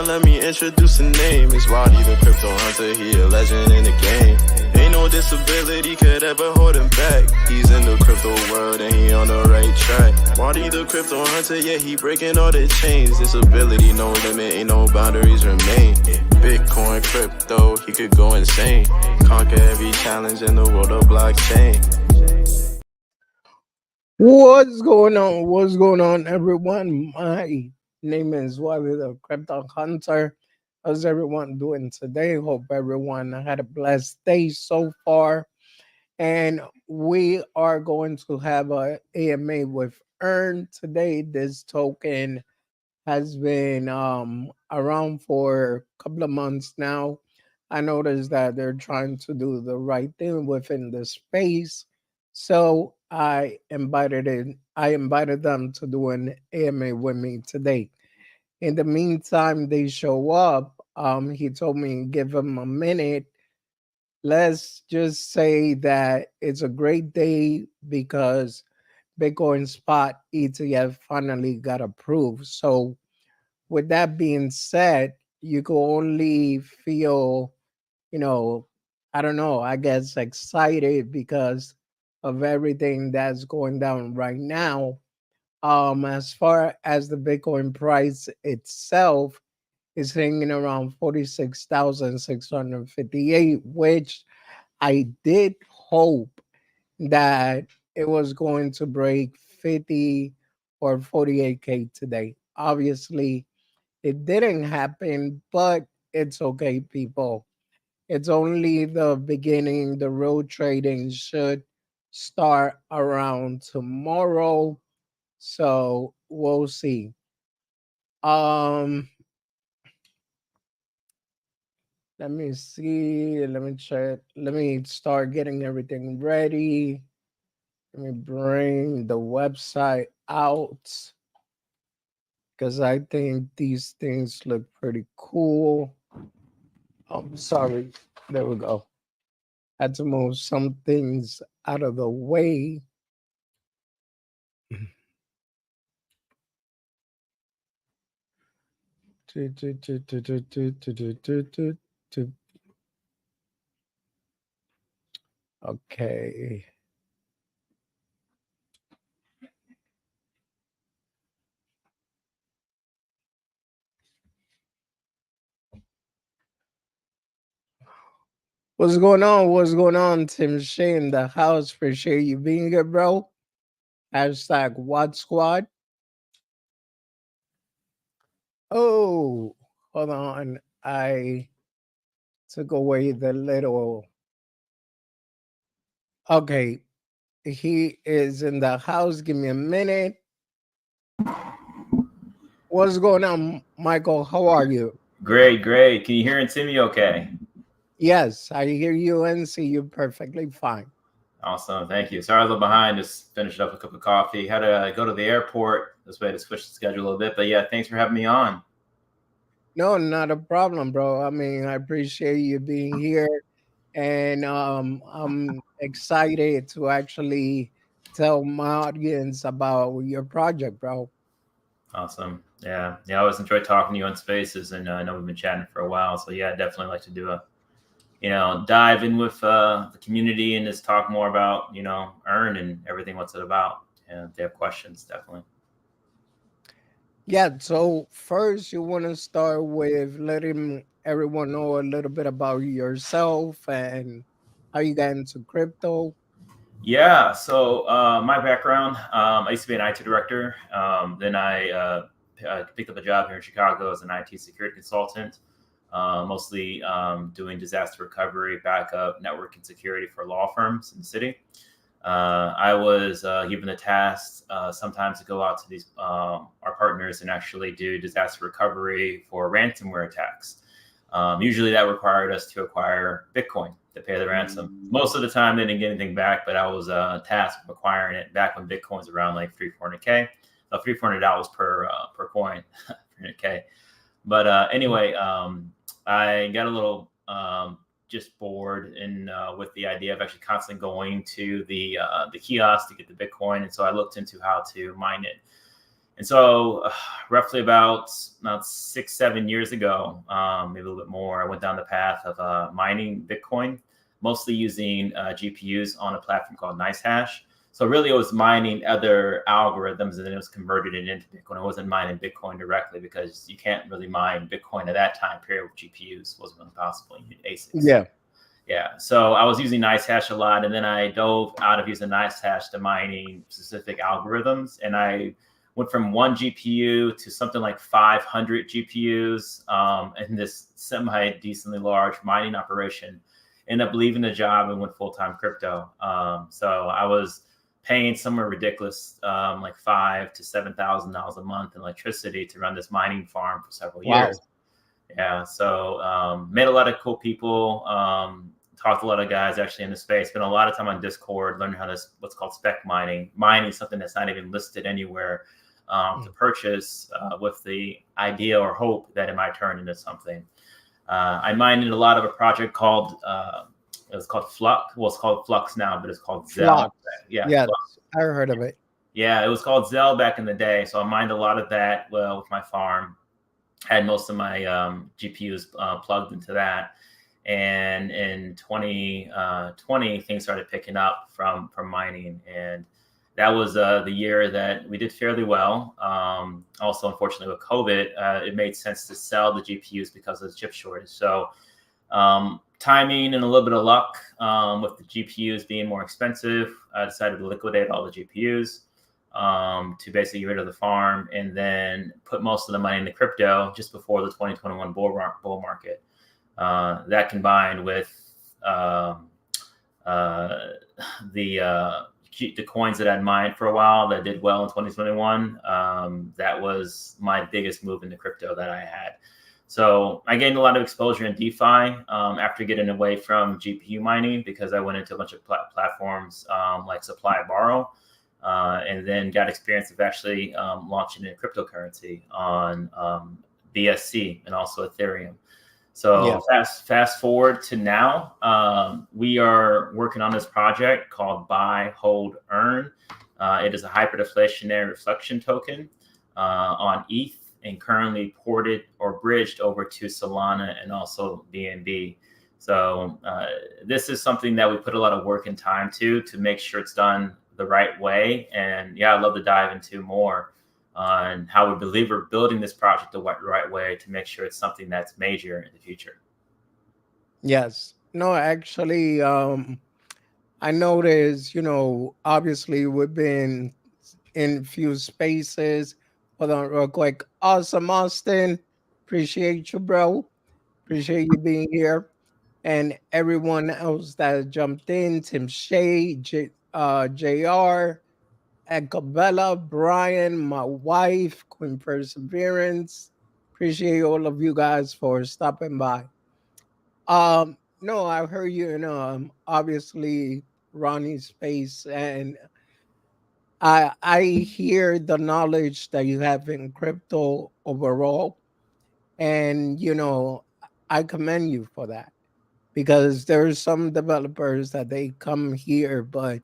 let me introduce the name. It's Wadi the Crypto Hunter, he a legend in the game. Ain't no disability could ever hold him back. He's in the crypto world and he on the right track. Wadi the Crypto Hunter, yeah, he breaking all the chains. Disability, no limit, ain't no boundaries remain. Bitcoin, crypto, he could go insane. Conquer every challenge in the world of blockchain. What's going on? What's going on, everyone? My name is Wadi The Crypto Hunter. How's everyone doing today? Hope everyone had a blessed day so far. And we are going to have a AMA with Earn today. This token has been around for a couple of months now. I noticed that they're trying to do the right thing within the space. So I invited them to do an AMA with me today. In the meantime, they show up. He told me give him a minute. Let's just say that it's a great day because Bitcoin spot ETF finally got approved. So with that being said, you can only feel, I don't know, I guess excited because of everything that's going down right now. As far as the Bitcoin price itself is hanging around 46,658, which I did hope that it was going to break 50 or 48K today. Obviously, it didn't happen, but it's okay, people. It's only the beginning. The road trading should start around tomorrow. So we'll see. Um, let me see. Let me check. Let me start getting everything ready. Let me bring the website out because I think these things look pretty cool. Sorry. There we go. Had to move some things out of the way. Okay. What's going on? What's going on? Tim Shea in the house. Appreciate you being here, bro. Hashtag What Squad. Oh, hold on. I took away the little. Okay. He is in the house. Give me a minute. What's going on, Michael? How are you? Great, great. Can you hear and see me okay? Yes, I hear you and see you perfectly fine. Awesome. Thank you. Sorry I was a little behind. Just finished up a cup of coffee. Had to go to the airport. This way to switch the schedule a little bit. But yeah, thanks for having me on. No, not a problem, bro. I mean, I appreciate you being here. And I'm excited to actually tell my audience about your project, bro. Awesome. Yeah. I always enjoy talking to you on Spaces, and I know we've been chatting for a while. So yeah, definitely like to do a, dive in with the community and just talk more about, Earn and everything, what's it about. And if they have questions, definitely. Yeah, so first you want to start with letting everyone know a little bit about yourself and how you got into crypto. Yeah, so my background, I used to be an IT director. Then I picked up a job here in Chicago as an IT security consultant, mostly doing disaster recovery, backup, network, and security for law firms in the city. I was given the task sometimes to go out to these our partners and actually do disaster recovery for ransomware attacks. Usually that required us to acquire Bitcoin to pay the ransom. Most of the time they didn't get anything back, but I was tasked with acquiring it back when Bitcoin was around like $300K, $300 per coin, $300K. But anyway, I got a little just bored and with the idea of actually constantly going to the kiosk to get the Bitcoin, and so I looked into how to mine it. And so roughly about 6-7 years ago, maybe a little bit more, I went down the path of mining Bitcoin, mostly using GPUs on a platform called NiceHash. So really it was mining other algorithms and then it was converted it into Bitcoin. It wasn't mining Bitcoin directly because you can't really mine Bitcoin at that time period with GPUs. It wasn't really possible. You need ASICs. Yeah. Yeah. So I was using NiceHash a lot, and then I dove out of using NiceHash to mining specific algorithms. And I went from 1 GPU to something like 500 GPUs in this semi-decently large mining operation. Ended up leaving the job and went full-time crypto. So I was paying somewhere ridiculous, like $5,000 to $7,000 a month in electricity to run this mining farm for several years. Yeah. So met a lot of cool people. Talked to a lot of guys actually in the space. Spent a lot of time on Discord, learning how to what's called spec mining. Mining something that's not even listed anywhere to purchase with the idea or hope that it might turn into something. I mined in a lot of a project called it was called Flux. Well, it's called Flux now, but it's called Zell. Yeah, Flux. I heard of it. Yeah, it was called Zell back in the day. So I mined a lot of that with my farm. Had most of my GPUs plugged into that. And in 2020, things started picking up from mining. And that was the year that we did fairly well. Also, unfortunately, with COVID, it made sense to sell the GPUs because of the chip shortage. So timing and a little bit of luck with the GPUs being more expensive, I decided to liquidate all the GPUs to basically get rid of the farm and then put most of the money into crypto just before the 2021 bull market. That combined with the coins that I'd mined for a while that did well in 2021, that was my biggest move into crypto that I had. So I gained a lot of exposure in DeFi after getting away from GPU mining because I went into a bunch of platforms like Supply Borrow, and then got experience of actually launching a cryptocurrency on BSC and also Ethereum. So fast forward to now, we are working on this project called Buy, Hold, Earn. It is a hyperdeflationary reflection token on ETH and currently ported or bridged over to Solana and also BNB. So this is something that we put a lot of work and time to make sure it's done the right way. And yeah, I'd love to dive into more on how we believe we're building this project the right way to make sure it's something that's major in the future. Yes. No, actually, I noticed, obviously we've been in few spaces. Hold on real quick. Awesome, Austin. Appreciate you, bro. Appreciate you being here. And everyone else that jumped in, Tim Shea, JR, Ecabella, Brian, my wife, Queen Perseverance. Appreciate all of you guys for stopping by. No, I heard you in obviously Ronnie's space, and I hear the knowledge that you have in crypto overall, and I commend you for that because there's some developers that they come here, but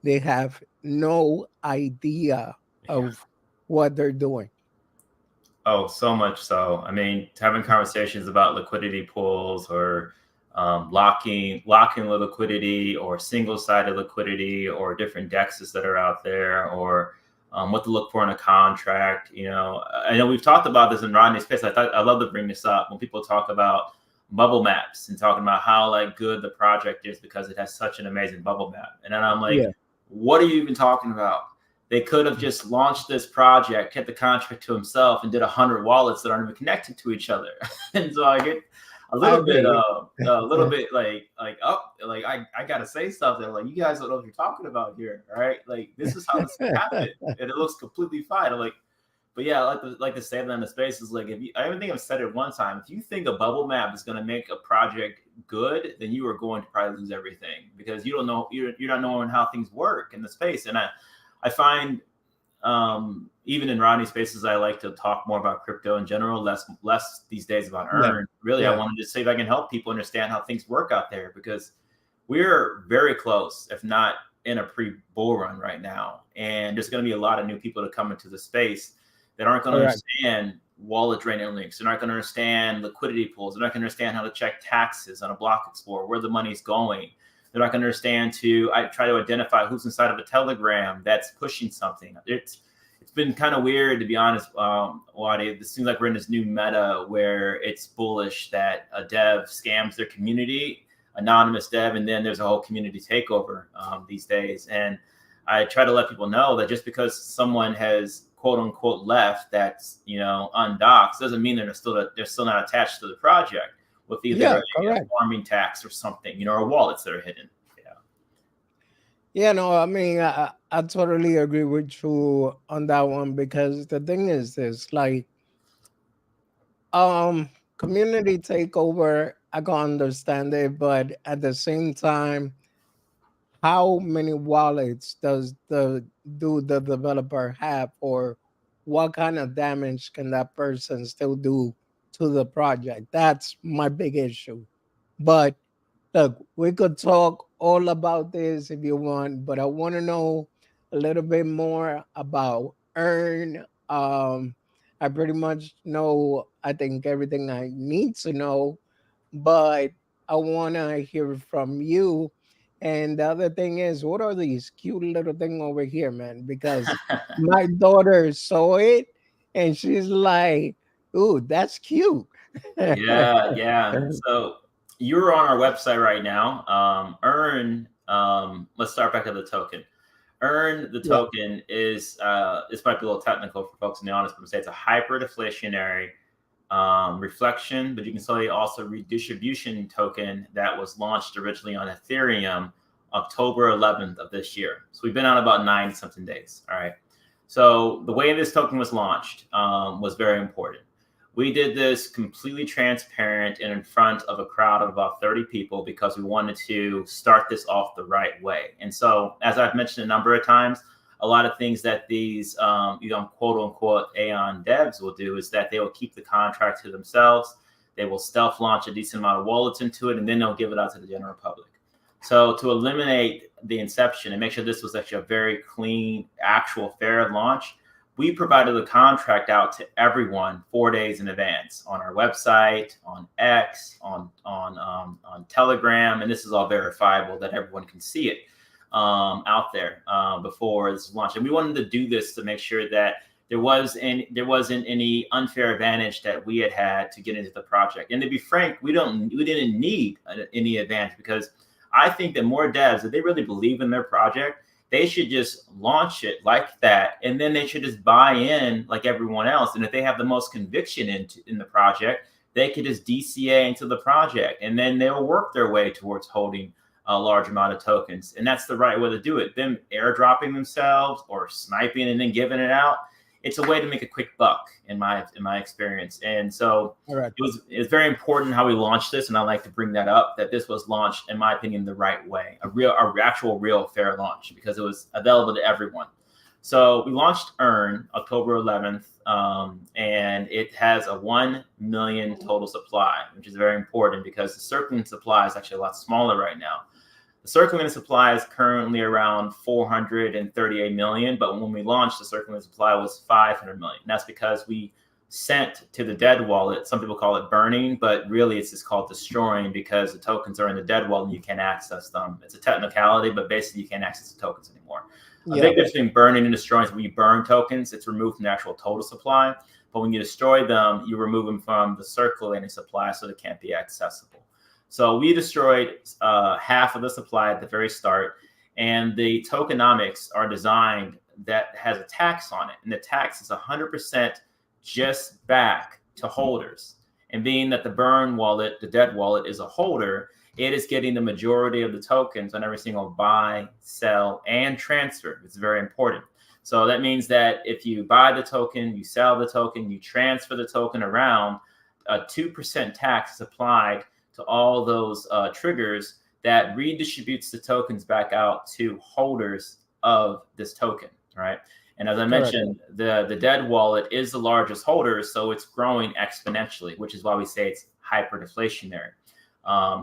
they have no idea of what they're doing. Oh, so much so. I mean, having conversations about liquidity pools or locking the liquidity or single-sided liquidity or different dexes that are out there or what to look for in a contract. I know we've talked about this in Rodney's space. I love to bring this up when people talk about bubble maps and talking about how good the project is because it has such an amazing bubble map. And then I'm like, what are you even talking about? They could have just launched this project, kept the contract to himself, and did 100 wallets that aren't even connected to each other. And so I get a little bit I gotta say something. Like, you guys don't know what you're talking about here, all right? Like, this is how this happened, and it looks completely fine. I'm like, but yeah, I like to say that in the space is like, I even think I've said it one time. If you think a bubble map is going to make a project good, then you are going to probably lose everything because you don't know, you're not knowing how things work in the space. And I find even in Rodney's spaces, I like to talk more about crypto in general, less these days about earn. Really, I wanted to see if I can help people understand how things work out there because we're very close, if not in a pre-bull run right now. And there's going to be a lot of new people to come into the space. that aren't going to Correct. understand wallet draining links. They're not going to understand liquidity pools. They're not going to understand how to check taxes on a block explorer, where the money's going. They're not going to understand I try to identify who's inside of a Telegram that's pushing something. It's been kind of weird, to be honest, Wadi. It seems like we're in this new meta where it's bullish that a dev scams their community, anonymous dev, and then there's a whole community takeover these days. And I try to let people know that just because someone has quote unquote left that's undoxed doesn't mean they're still not attached to the project with either a farming tax or something, or wallets that are hidden. Yeah, no, I mean, I totally agree with you on that one, because the thing is this, like, community takeover, I can understand it, but at the same time, how many wallets do the developer have, or what kind of damage can that person still do to the project? That's my big issue. But look, we could talk all about this if you want, but I want to know a little bit more about Earn. I pretty much know, I think, everything I need to know, but I want to hear from you. And the other thing is, what are these cute little thing over here, man? Because my daughter saw it and she's like, "Ooh, that's cute." Yeah. So you're on our website right now. Earn. Let's start back at the token. Earn the token is this might be a little technical for folks in the audience, but say it's a hyperdeflationary reflection, but you can say also redistribution token that was launched originally on Ethereum October 11th of this year. So we've been on about 9 something days. All right. So the way this token was launched was very important. We did this completely transparent and in front of a crowd of about 30 people because we wanted to start this off the right way. And so, as I've mentioned a number of times, a lot of things that these, quote unquote, A.M.A devs will do is that they will keep the contract to themselves. They will stealth launch a decent amount of wallets into it, and then they'll give it out to the general public. So to eliminate the inception and make sure this was actually a very clean, actual fair launch, we provided the contract out to everyone 4 days in advance on our website, on X, on Telegram, and this is all verifiable that everyone can see it out there before this launch. And we wanted to do this to make sure that there wasn't any unfair advantage that we had to get into the project. And to be frank, we didn't need any advantage, because I think that more devs, if they really believe in their project, they should just launch it like that, and then they should just buy in like everyone else. And if they have the most conviction in the project, they could just DCA into the project, and then they'll work their way towards holding a large amount of tokens. And that's the right way to do it. Them airdropping themselves or sniping and then giving it out, it's a way to make a quick buck in my experience. And so it was very important how we launched this. And I like to bring that up, that this was launched, in my opinion, the right way, real fair launch, because it was available to everyone. So we launched Earn October 11th, and it has a 1 million total supply, which is very important because the circulating supply is actually a lot smaller right now. The circulating supply is currently around 438 million, but when we launched, the circulating supply was 500 million. And that's because we sent to the dead wallet. Some people call it burning, but really it's just called destroying, because the tokens are in the dead wallet and you can't access them. It's a technicality, but basically you can't access the tokens anymore. A big difference between burning and destroying is when you burn tokens, it's removed from the actual total supply. But when you destroy them, you remove them from the circulating supply, so they can't be accessible. So we destroyed half of the supply at the very start, and the tokenomics are designed that has a tax on it. And the tax is 100% just back to holders. And being that the burn wallet, the dead wallet, is a holder, it is getting the majority of the tokens on every single buy, sell, and transfer. It's very important. So that means that if you buy the token, you sell the token, you transfer the token around, a 2% tax is applied to all those triggers that redistributes the tokens back out to holders of this token, right? And as I mentioned, the dead wallet is the largest holder, so it's growing exponentially, which is why we say it's hyperdeflationary.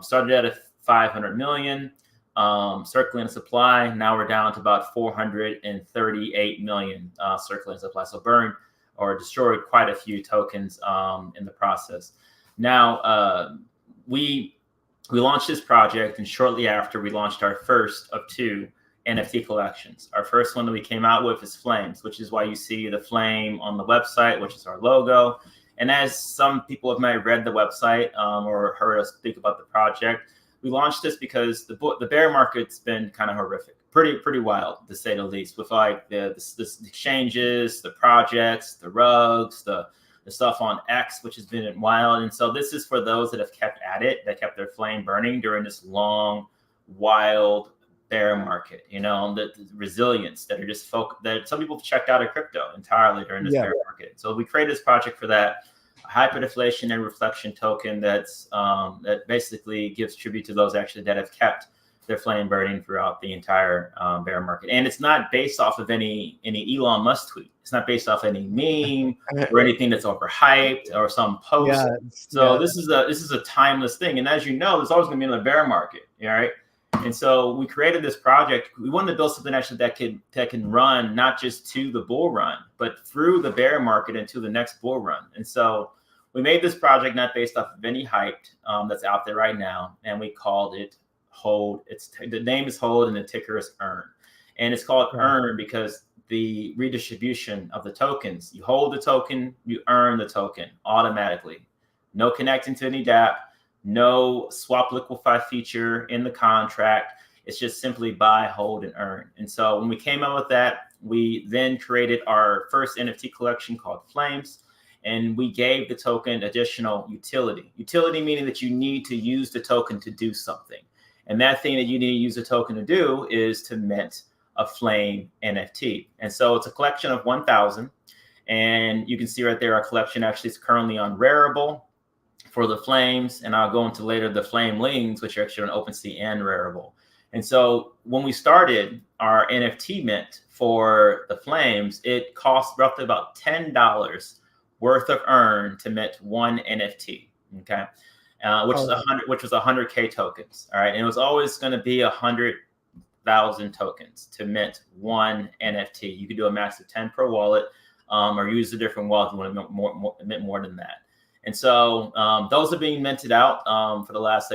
Started at a 500 million circulating supply. Now we're down to about 438 million circulating supply. So burn or destroyed quite a few tokens in the process. Now, we launched this project, and shortly after, we launched our first of 2 NFT collections. Our first one that we came out with is Flames, which is why you see the flame on the website, which is our logo. And as some people have might have read the website or heard us speak about the project, we launched this because the bear market's been kind of horrific, pretty wild to say the least, with like the exchanges, the projects, the rugs, the stuff on X, which has been wild. And so this is for those that have kept at it, that kept their flame burning during this long, wild bear market, the resilience that are just that some people have checked out of crypto entirely during this bear market. So we created this project for that, a hyperdeflation and reflection token that's that basically gives tribute to those actually that have kept their flame burning throughout the entire bear market. And it's not based off of any Elon Musk tweet. It's not based off any meme or anything that's overhyped or some post. This is a timeless thing. And as you know, there's always going to be another bear market. All right. And so we created this project. We wanted to build something actually that can run not just to the bull run, but through the bear market and to the next bull run. And so we made this project not based off of any hype that's out there right now, and we called it Hold. The name is Hold, and the ticker is Earn. And it's called Earn because the redistribution of the tokens. You hold the token, you earn the token automatically. No connecting to any dApp. No swap liquefy feature in the contract. It's just simply buy, hold, and earn. And so when we came out with that, we then created our first NFT collection called Flames, and we gave the token additional utility. Utility meaning that you need to use the token to do something. And that thing that you need to use the token to do is to mint a Flame NFT. And so it's a collection of 1,000. And you can see right there, our collection actually is currently on Rarible for the Flames, and I'll go into later the Flame Lings, which are actually on OpenSea and Rarible. And so when we started our NFT mint for the Flames, it cost roughly about $10 worth of earn to mint one NFT. Okay, which was 100K tokens. All right, and it was always going to be 100,000 tokens to mint one NFT. You could do a max of 10 per wallet, or use a different wallet if you want to mint more than that. And so those are being minted out for the last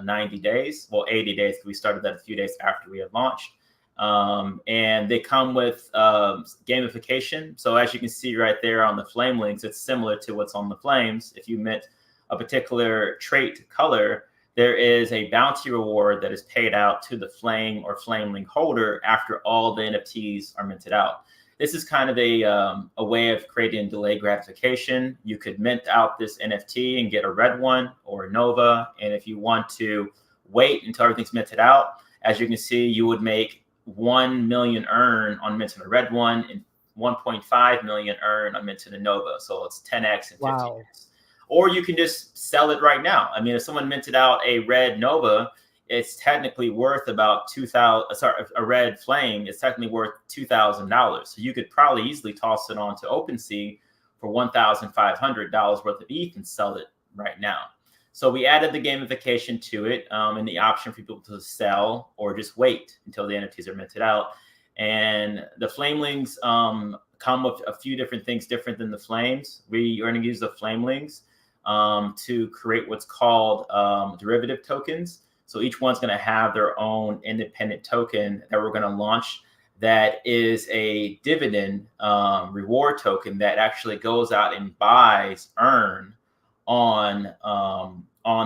90 days, well, 80 days, because we started that a few days after we had launched. And they come with gamification. So as you can see right there on the Flame Links, it's similar to what's on the Flames. If you mint a particular trait color, there is a bounty reward that is paid out to the Flame or Flame Link holder after all the NFTs are minted out. This is kind of a way of creating delayed gratification. You could mint out this NFT and get a red one or a Nova. And if you want to wait until everything's minted out, as you can see, you would make 1 million earn on minting a red one and 1.5 million earn on minting a Nova. So it's 10x in 15 years. Or you can just sell it right now. I mean, if someone minted out a red Nova, it's technically worth about a red Flame. It's technically worth $2,000. So you could probably easily toss it onto OpenSea for $1,500 worth of ETH and sell it right now. So we added the gamification to it and the option for people to sell or just wait until the NFTs are minted out. And the Flamelings come with a few different things different than the Flames. We are going to use the Flamelings to create what's called derivative tokens. So each one's going to have their own independent token that we're going to launch that is a dividend reward token that actually goes out and buys earn on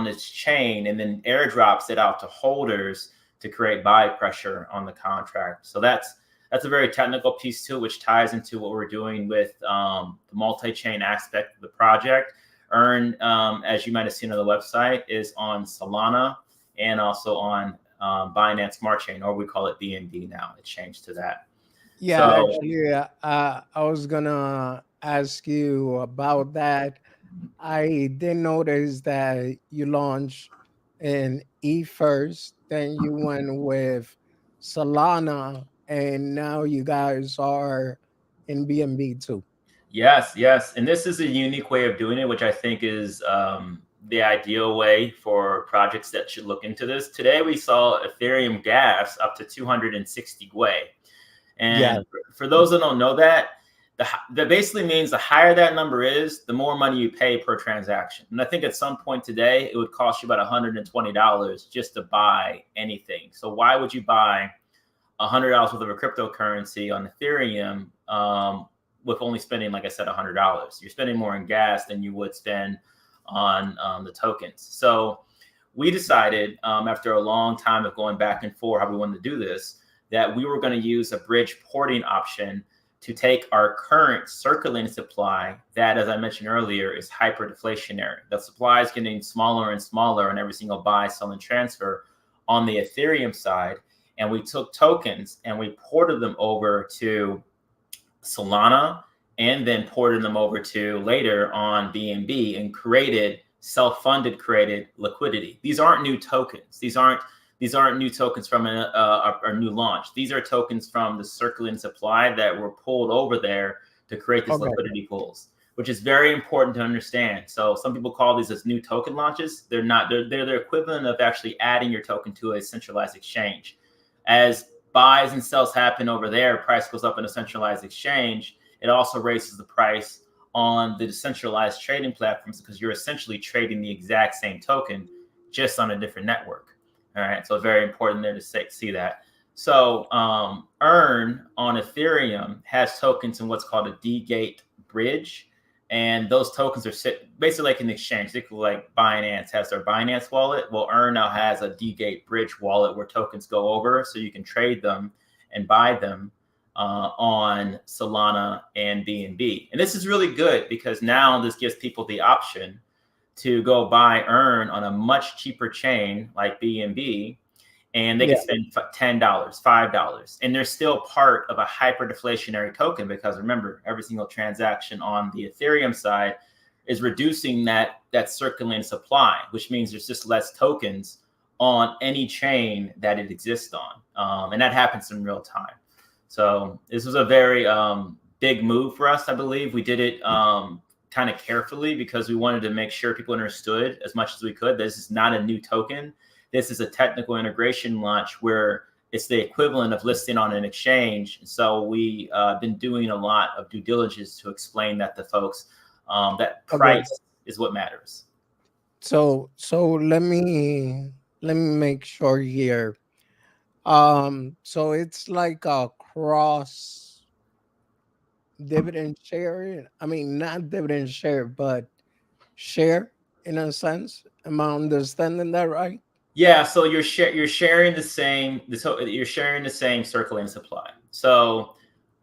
this chain and then airdrops it out to holders to create buy pressure on the contract. So that's a very technical piece to it, which ties into what we're doing with the multi-chain aspect of the project. Earn, as you might have seen on the website, is on Solana and also on Binance Smart Chain, or we call it BNB now. It changed to that. Yeah, so, actually, I was gonna ask you about that. I did notice that you launched in E first, then you went with Solana, and now you guys are in BNB too. Yes. And this is a unique way of doing it, which I think is the ideal way for projects that should look into this. Today, we saw Ethereum gas up to 260 Gwei. And for those that don't know that, that basically means the higher that number is, the more money you pay per transaction. And I think at some point today, it would cost you about $120 just to buy anything. So why would you buy $100 worth of a cryptocurrency on Ethereum with only spending, like I said, $100? You're spending more in gas than you would spend on the tokens. So we decided after a long time of going back and forth how we wanted to do this, that we were going to use a bridge porting option to take our current circulating supply that, as I mentioned earlier, is hyperdeflationary. The supply is getting smaller and smaller on every single buy, sell, and transfer on the Ethereum side. And we took tokens and we ported them over to Solana and then ported them over to later on BNB and created self-funded created liquidity. These aren't new tokens. These aren't new tokens from a new launch. These are tokens from the circulating supply that were pulled over there to create these liquidity pools, which is very important to understand. So some people call these as new token launches. They're not. They're the equivalent of actually adding your token to a centralized exchange. As buys and sells happen over there, price goes up in a centralized exchange. It also raises the price on the decentralized trading platforms because you're essentially trading the exact same token, just on a different network. All right, so very important there to see that. So Earn on Ethereum has tokens in what's called a D-Gate bridge, and those tokens are basically like an exchange. Like Binance has their Binance wallet. Well, Earn now has a D-Gate bridge wallet where tokens go over, so you can trade them and buy them on Solana and BNB. And this is really good because now this gives people the option to go buy Earn on a much cheaper chain like BNB, and they can spend $10, $5, and they're still part of a hyperdeflationary token because remember, every single transaction on the Ethereum side is reducing that circulating supply, which means there's just less tokens on any chain that it exists on, and that happens in real time. So this was a very big move for us. I believe we did it kind of carefully because we wanted to make sure people understood as much as we could. This is not a new token. This is a technical integration launch where it's the equivalent of listing on an exchange. So we been doing a lot of due diligence to explain that to folks, that price is what matters. So let me make sure here. So it's like a cross dividend share. I mean, not dividend share, but share in a sense. Am I understanding that right? Yeah. So you're sharing the same. You're sharing the same circulating supply. So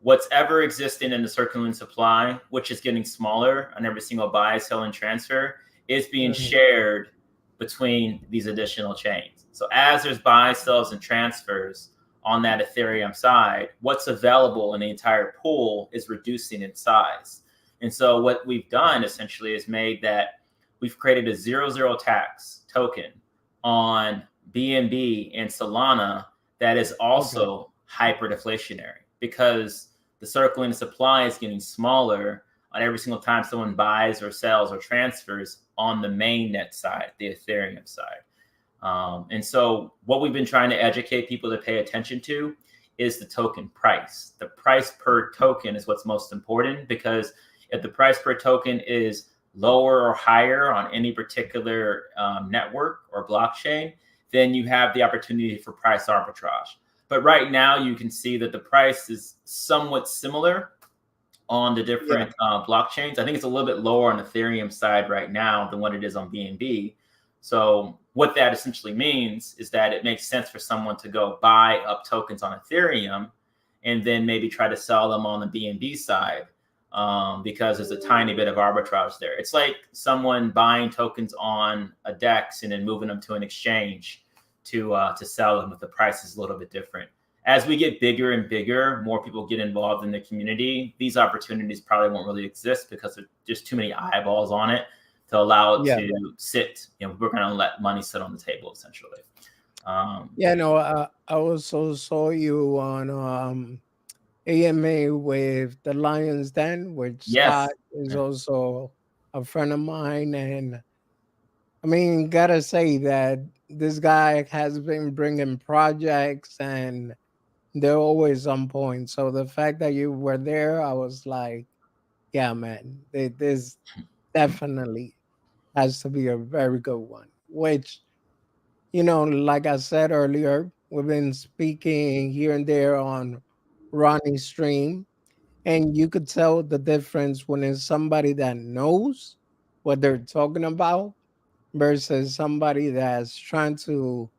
what's ever existing in the circulating supply, which is getting smaller on every single buy, sell, and transfer, is being shared between these additional chains. So as there's buys, sells, and transfers on that Ethereum side, what's available in the entire pool is reducing in size. And so what we've done essentially is we've created a 0 tax token on BNB and Solana that is also hyperdeflationary because the circulating supply is getting smaller on every single time someone buys or sells or transfers on the mainnet side, the Ethereum side. And so what we've been trying to educate people to pay attention to is the token price. The price per token is what's most important because if the price per token is lower or higher on any particular network or blockchain, then you have the opportunity for price arbitrage. But right now you can see that the price is somewhat similar on the different blockchains. I think it's a little bit lower on Ethereum side right now than what it is on BNB. So what that essentially means is that it makes sense for someone to go buy up tokens on Ethereum and then maybe try to sell them on the BNB side because there's a tiny bit of arbitrage there. It's like someone buying tokens on a DEX and then moving them to an exchange to sell them, but the price is a little bit different. As we get bigger and bigger, more people get involved in the community, these opportunities probably won't really exist because there's just too many eyeballs on it to allow it to sit. We're going to let money sit on the table, essentially. I also saw you on A.M.A with the Lions Den, which Scott is also a friend of mine. And I mean, gotta say that this guy has been bringing projects and They're always on point. So the fact that you were there, I was like, yeah, man, this definitely has to be a very good one. Which, like I said earlier, we've been speaking here and there on Ronnie's stream, and you could tell the difference when it's somebody that knows what they're talking about versus somebody that's trying to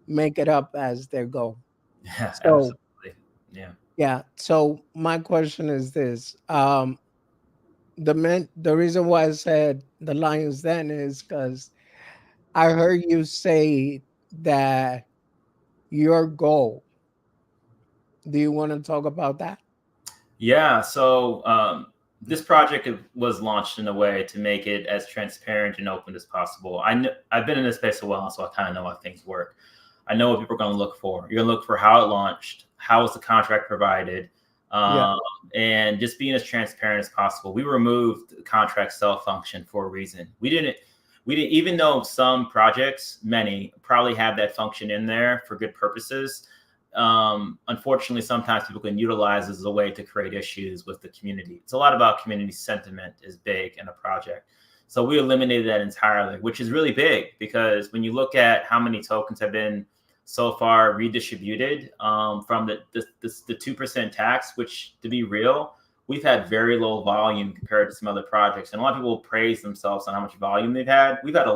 make it up as they go. Yeah, So, absolutely. Yeah. yeah. So my question is this: the reason why I said the Lions Den is because I heard you say that your goal. Do you want to talk about that? Yeah, so this project was launched in a way to make it as transparent and open as possible. I've been in this space a while, so I kind of know how things work. I know what people are going to look for. You're going to look for how it launched, how was the contract provided, Yeah. um, and just being as transparent as possible. We removed the contract sell function for a reason. We didn't, even though some projects, many, probably have that function in there for good purposes. Unfortunately, sometimes people can utilize as a way to create issues with the community. It's a lot about community sentiment is big in a project. So we eliminated that entirely, which is really big because when you look at how many tokens have been so far redistributed from the 2% tax, which to be real, we've had very low volume compared to some other projects. And a lot of people praise themselves on how much volume they've had. We've had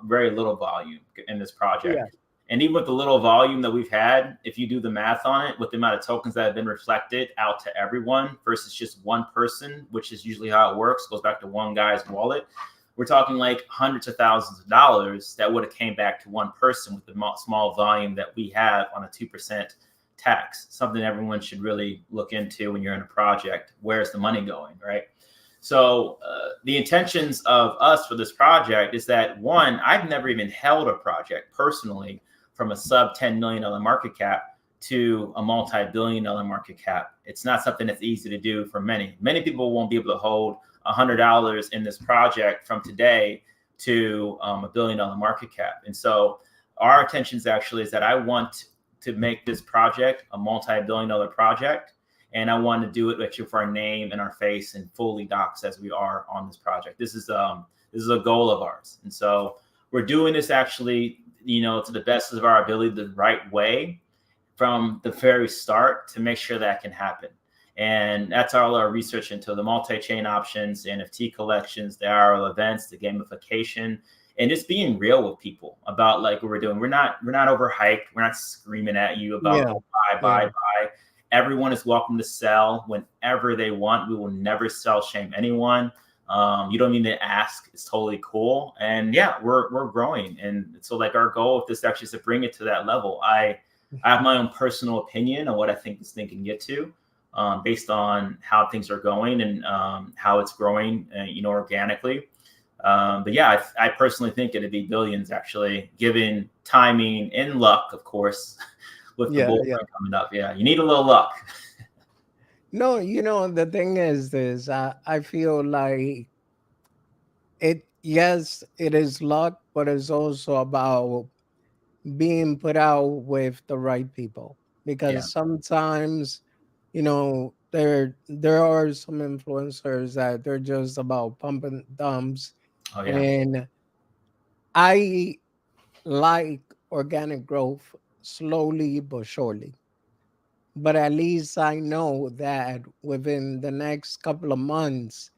very little volume in this Yeah. project. And even with the little volume that we've had, if you do the math on it, with the amount of tokens that have been reflected out to everyone versus just one person, which is usually how it works, goes back to one guy's wallet. We're talking like hundreds of thousands of dollars that would have came back to one person with the small volume that we have on a 2% tax, something everyone should really look into when you're in a project. Where's the money going, right? So the intentions of us for this project is that, one, I've never even held a project personally from a sub $10 million market cap to a multi-billion-dollar market cap. It's not something that's easy to do for many. Many people won't be able to hold $100 in this project from today to a billion-dollar market cap. And so our intentions actually is that I want to make this project a multi-billion-dollar project. And I want to do it actually for our name and our face and fully docs as we are on this project. This is a goal of ours. And so we're doing this actually, to the best of our ability, the right way from the very start to make sure that can happen. And that's all our research into the multi-chain options, the NFT collections, the IRL events, the gamification, and just being real with people about like what we're doing. We're not overhyped. We're not screaming at you about buy. Everyone is welcome to sell whenever they want. We will never sell shame anyone. You don't need to ask. It's totally cool. And yeah, we're growing. And so like our goal with this actually is to bring it to that level. I have my own personal opinion on what I think this thing can get to based on how things are going and how it's growing, organically. But yeah, I personally think it'd be billions actually, given timing and luck, of course, with the bull run coming up. Yeah, you need a little luck. No, the thing is this, I feel like yes, it is luck, but it's also about being put out with the right people. Yeah. Because sometimes, there are some influencers that they're just about pumping thumbs. Oh yeah. And I like organic growth slowly but surely. But at least I know that within the next couple of months,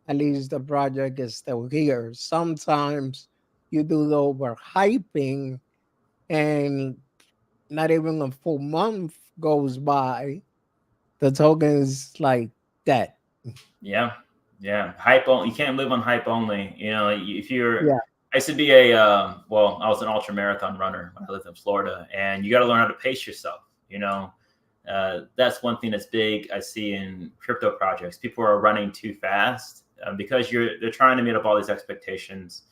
at least the project is still here. Sometimes you do the overhyping and not even a full month goes by, the token is like that. Yeah. Hype only. You can't live on hype only. If you're, Yeah. I used to be I was an ultra marathon runner when I lived in Florida, and you got to learn how to pace yourself. That's one thing that's big I see in crypto projects. People are running too fast because they're trying to meet up all these expectations.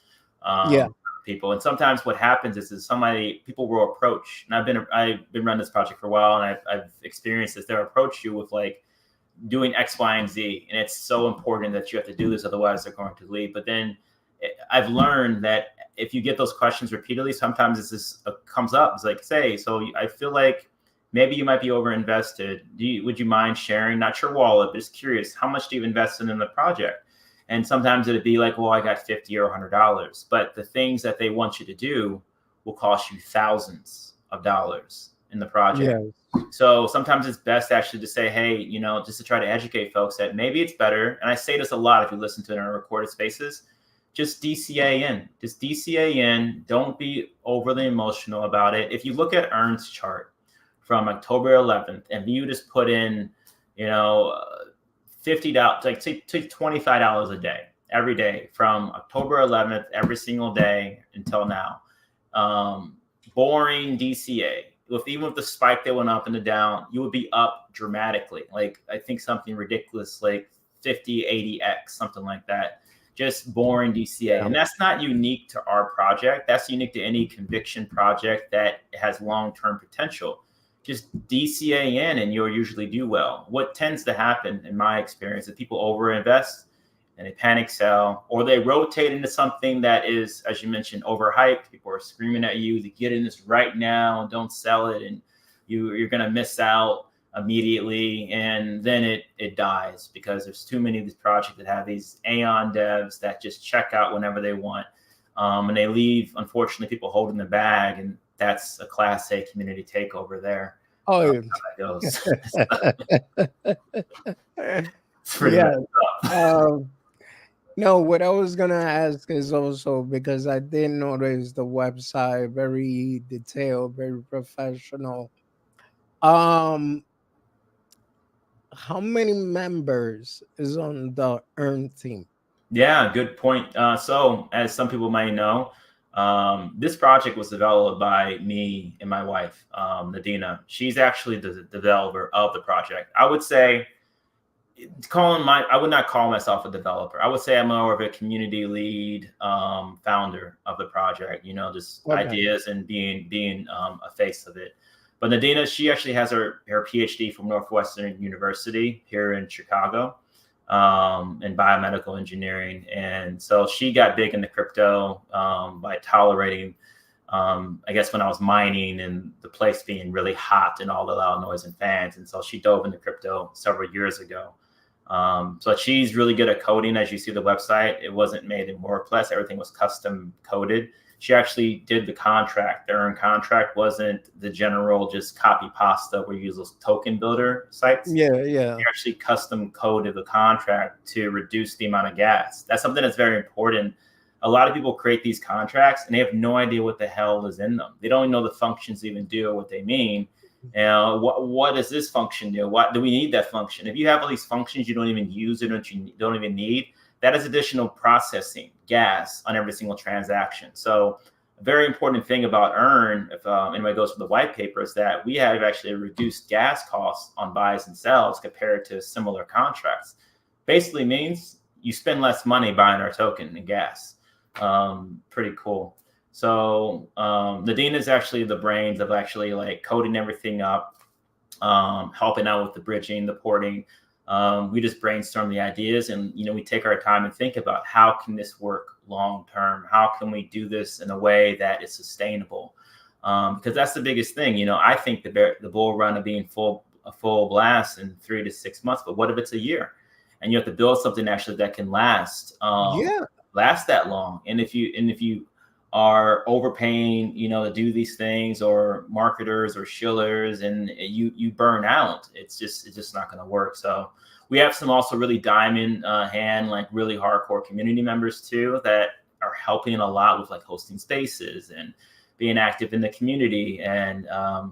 Yeah. People, and sometimes what happens is people will approach, and I've been running this project for a while, and I've experienced this. They'll approach you with like doing X, Y, and Z, and it's so important that you have to do this, otherwise they're going to leave. But then I've learned that if you get those questions repeatedly, sometimes comes up. It's like, so I feel like maybe you might be over invested. Would you mind sharing, not your wallet, but just curious, how much do you invest in the project? And sometimes it'd be like, well, I got 50 or $100, but the things that they want you to do will cost you thousands of dollars in the project. Yes. So sometimes it's best actually to say, hey, just to try to educate folks that maybe it's better. And I say this a lot if you listen to it in our recorded spaces, just DCA in. Just DCA in. Don't be overly emotional about it. If you look at Earn's chart from October 11th, and you just put in, $50, like say $25 a day, every day from October 11th, every single day until now. Boring DCA. Even with the spike that went up and the down, you would be up dramatically. Like I think something ridiculous, like 50, 80x, something like that. Just boring DCA. Yeah. And that's not unique to our project. That's unique to any conviction project that has long-term potential. Just DCA in and you'll usually do well. What tends to happen in my experience is people overinvest and they panic sell, or they rotate into something that is, as you mentioned, overhyped. People are screaming at you to get in this right now and don't sell it. And you're going to miss out immediately. And then it dies because there's too many of these projects that have these Aeon devs that just check out whenever they want. And they leave, unfortunately, people holding the bag. And that's a Class A community takeover there. Oh, How that goes. It's pretty yeah. messed up. No, what I was gonna ask is also because I did notice the website very detailed, very professional. Um, how many members is on the Earn team? Yeah, good point. So, as some people may know, this project was developed by me and my wife, Nadina. She's actually the developer of the project. I would say, I would not call myself a developer. I would say I'm more of a community lead, founder of the project. Just Okay. ideas and being a face of it. But Nadina, she actually has her PhD from Northwestern University here in Chicago, in biomedical engineering. And so she got big into crypto by tolerating, I guess, when I was mining and the place being really hot and all the loud noise and fans. And so she dove into crypto several years ago. So she's really good at coding. As you see the website, it wasn't made in WordPress. Everything was custom coded. She actually did the contract. The Earn contract wasn't the general just copy pasta where you use those token builder sites. Yeah. She actually custom coded the contract to reduce the amount of gas. That's something that's very important. A lot of people create these contracts and they have no idea what the hell is in them. They don't even know the functions even do or what they mean. What does this function do? What do we need that function? If you have all these functions you don't even use or don't even need, that is additional processing gas on every single transaction. So a very important thing about Earn, if anybody goes for the white paper, is that we have actually reduced gas costs on buys and sells compared to similar contracts. Basically means you spend less money buying our token and gas. Pretty cool. So Nadine is actually the brains of actually like coding everything up, helping out with the bridging, the porting. We just brainstorm the ideas and, we take our time and think about how can this work long term? How can we do this in a way that is sustainable? Because that's the biggest thing. I think the bull run of being a full blast in 3 to 6 months, but what if it's a year? And you have to build something actually that can last that long. And if you are overpaying, to do these things, or marketers or shillers, and you burn out, it's just not going to work. So we have some also really diamond hand, like really hardcore community members too, that are helping a lot with like hosting spaces and being active in the community. And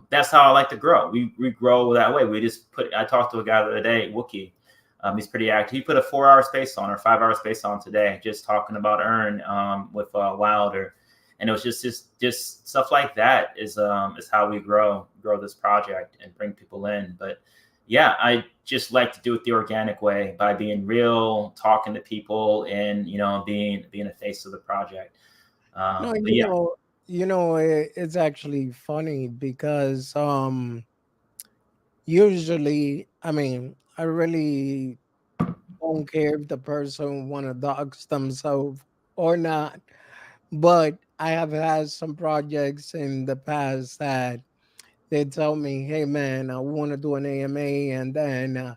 that's how I like to grow. We grow that way. I talked to a guy the other day, Wookie. He's pretty active. He put a 4-hour space on or 5-hour space on today, just talking about Earn with Wilder. And it was just stuff like that is how we grow this project and bring people in. But yeah, I just like to do it the organic way by being real, talking to people, and being a face of the project. No, it's actually funny because usually, I mean, I really don't care if the person want to dox themselves or not. But I have had some projects in the past that they tell me, "Hey, man, I want to do an AMA," and then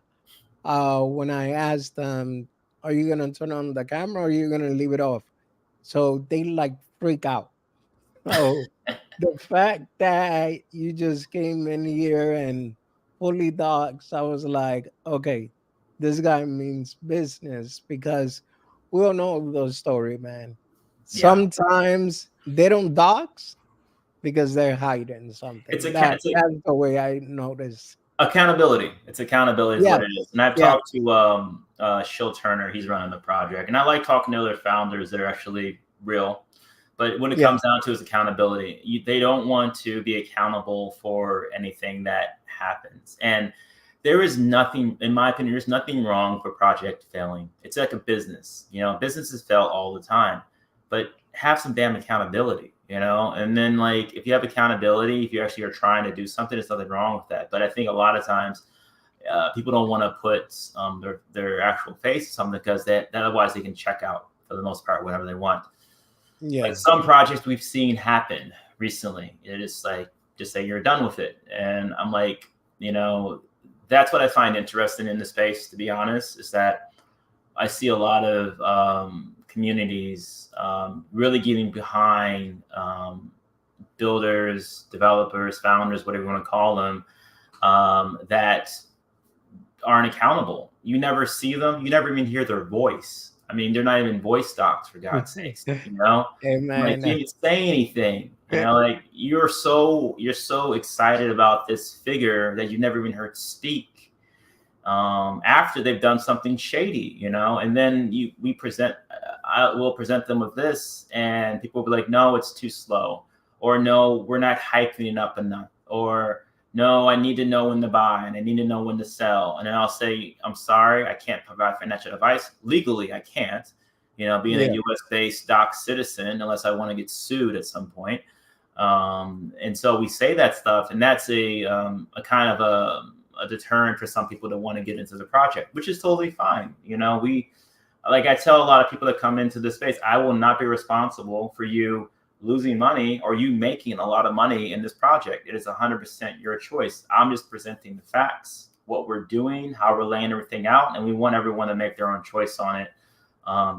when I ask them, "Are you gonna turn on the camera or are you gonna leave it off?" So they like freak out. So the fact that you just came in here and fully docs, I was like, okay, this guy means business because we all know the story, man. Yeah, Sometimes they don't docs because they're hiding it's something. a ca- it's a That's the way I notice. accountability. It's accountability is Yes, what it is. And I've yes, talked to Shill Turner. He's running the project, and I like talking to other founders that are actually real. But when it yes. comes down to is accountability, they don't want to be accountable for anything that happens. And there is nothing, in my opinion, there's nothing wrong for project failing. It's like a business. Businesses fail all the time, but have some damn accountability. And then like if you have accountability, if you actually are trying to do something, there's nothing wrong with that. But I think a lot of times people don't want to put their actual face to something because that otherwise they can check out for the most part whatever they want. Like Yes. some projects we've seen happen recently, it is like just say you're done with it, and I'm like, that's what I find interesting in the space. To be honest, is that I see a lot of communities really getting behind builders, developers, founders, whatever you want to call them, that aren't accountable. You never see them. You never even hear their voice. I mean, they're not even voice docs for God's sakes. Hey, Like you man. didn't say anything. Like you're so excited about this figure that you never even heard speak. After they've done something shady, and then I will present them with this, and people will be like, no, it's too slow, or no, we're not hyping it up enough, or no, I need to know when to buy and I need to know when to sell. And then I'll say, I'm sorry, I can't provide financial advice. Legally, I can't, being a Yeah. US based doc citizen, unless I want to get sued at some point. And so we say that stuff, and that's a kind of a deterrent for some people to want to get into the project, which is totally fine. Like I tell a lot of people that come into this space, I will not be responsible for you losing money or you making a lot of money in this project. It is 100% your choice. I'm just presenting the facts, what we're doing, how we're laying everything out, and we want everyone to make their own choice on it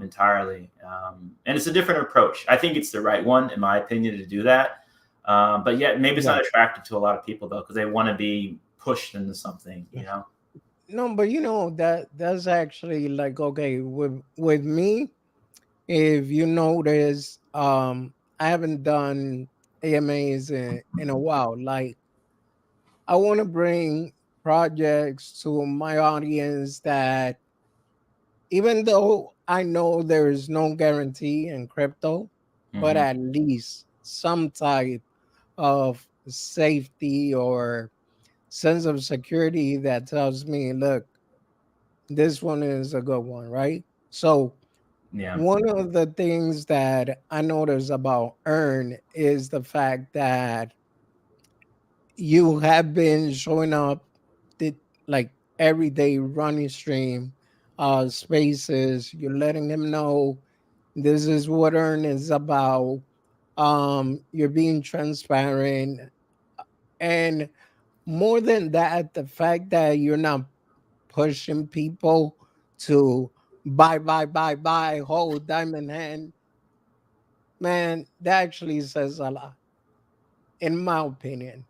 entirely. And it's a different approach. I think it's the right one, in my opinion, to do that. But yet maybe it's not attractive to a lot of people though, because they want to be pushed into something, No, but that's actually like okay with me. If you notice, I haven't done AMAs in a while. Like I want to bring projects to my audience that even though I know there is no guarantee in crypto, but Mhm. at least some type of safety or sense of security that tells me, look, this one is a good one, right? So Yeah. one of the things that I notice about Earn is the fact that you have been showing up the, like every day running stream spaces. You're letting him know this is what Earn is about. You're being transparent, and more than that, the fact that you're not pushing people to buy, hold diamond hand, man, that actually says a lot, in my opinion.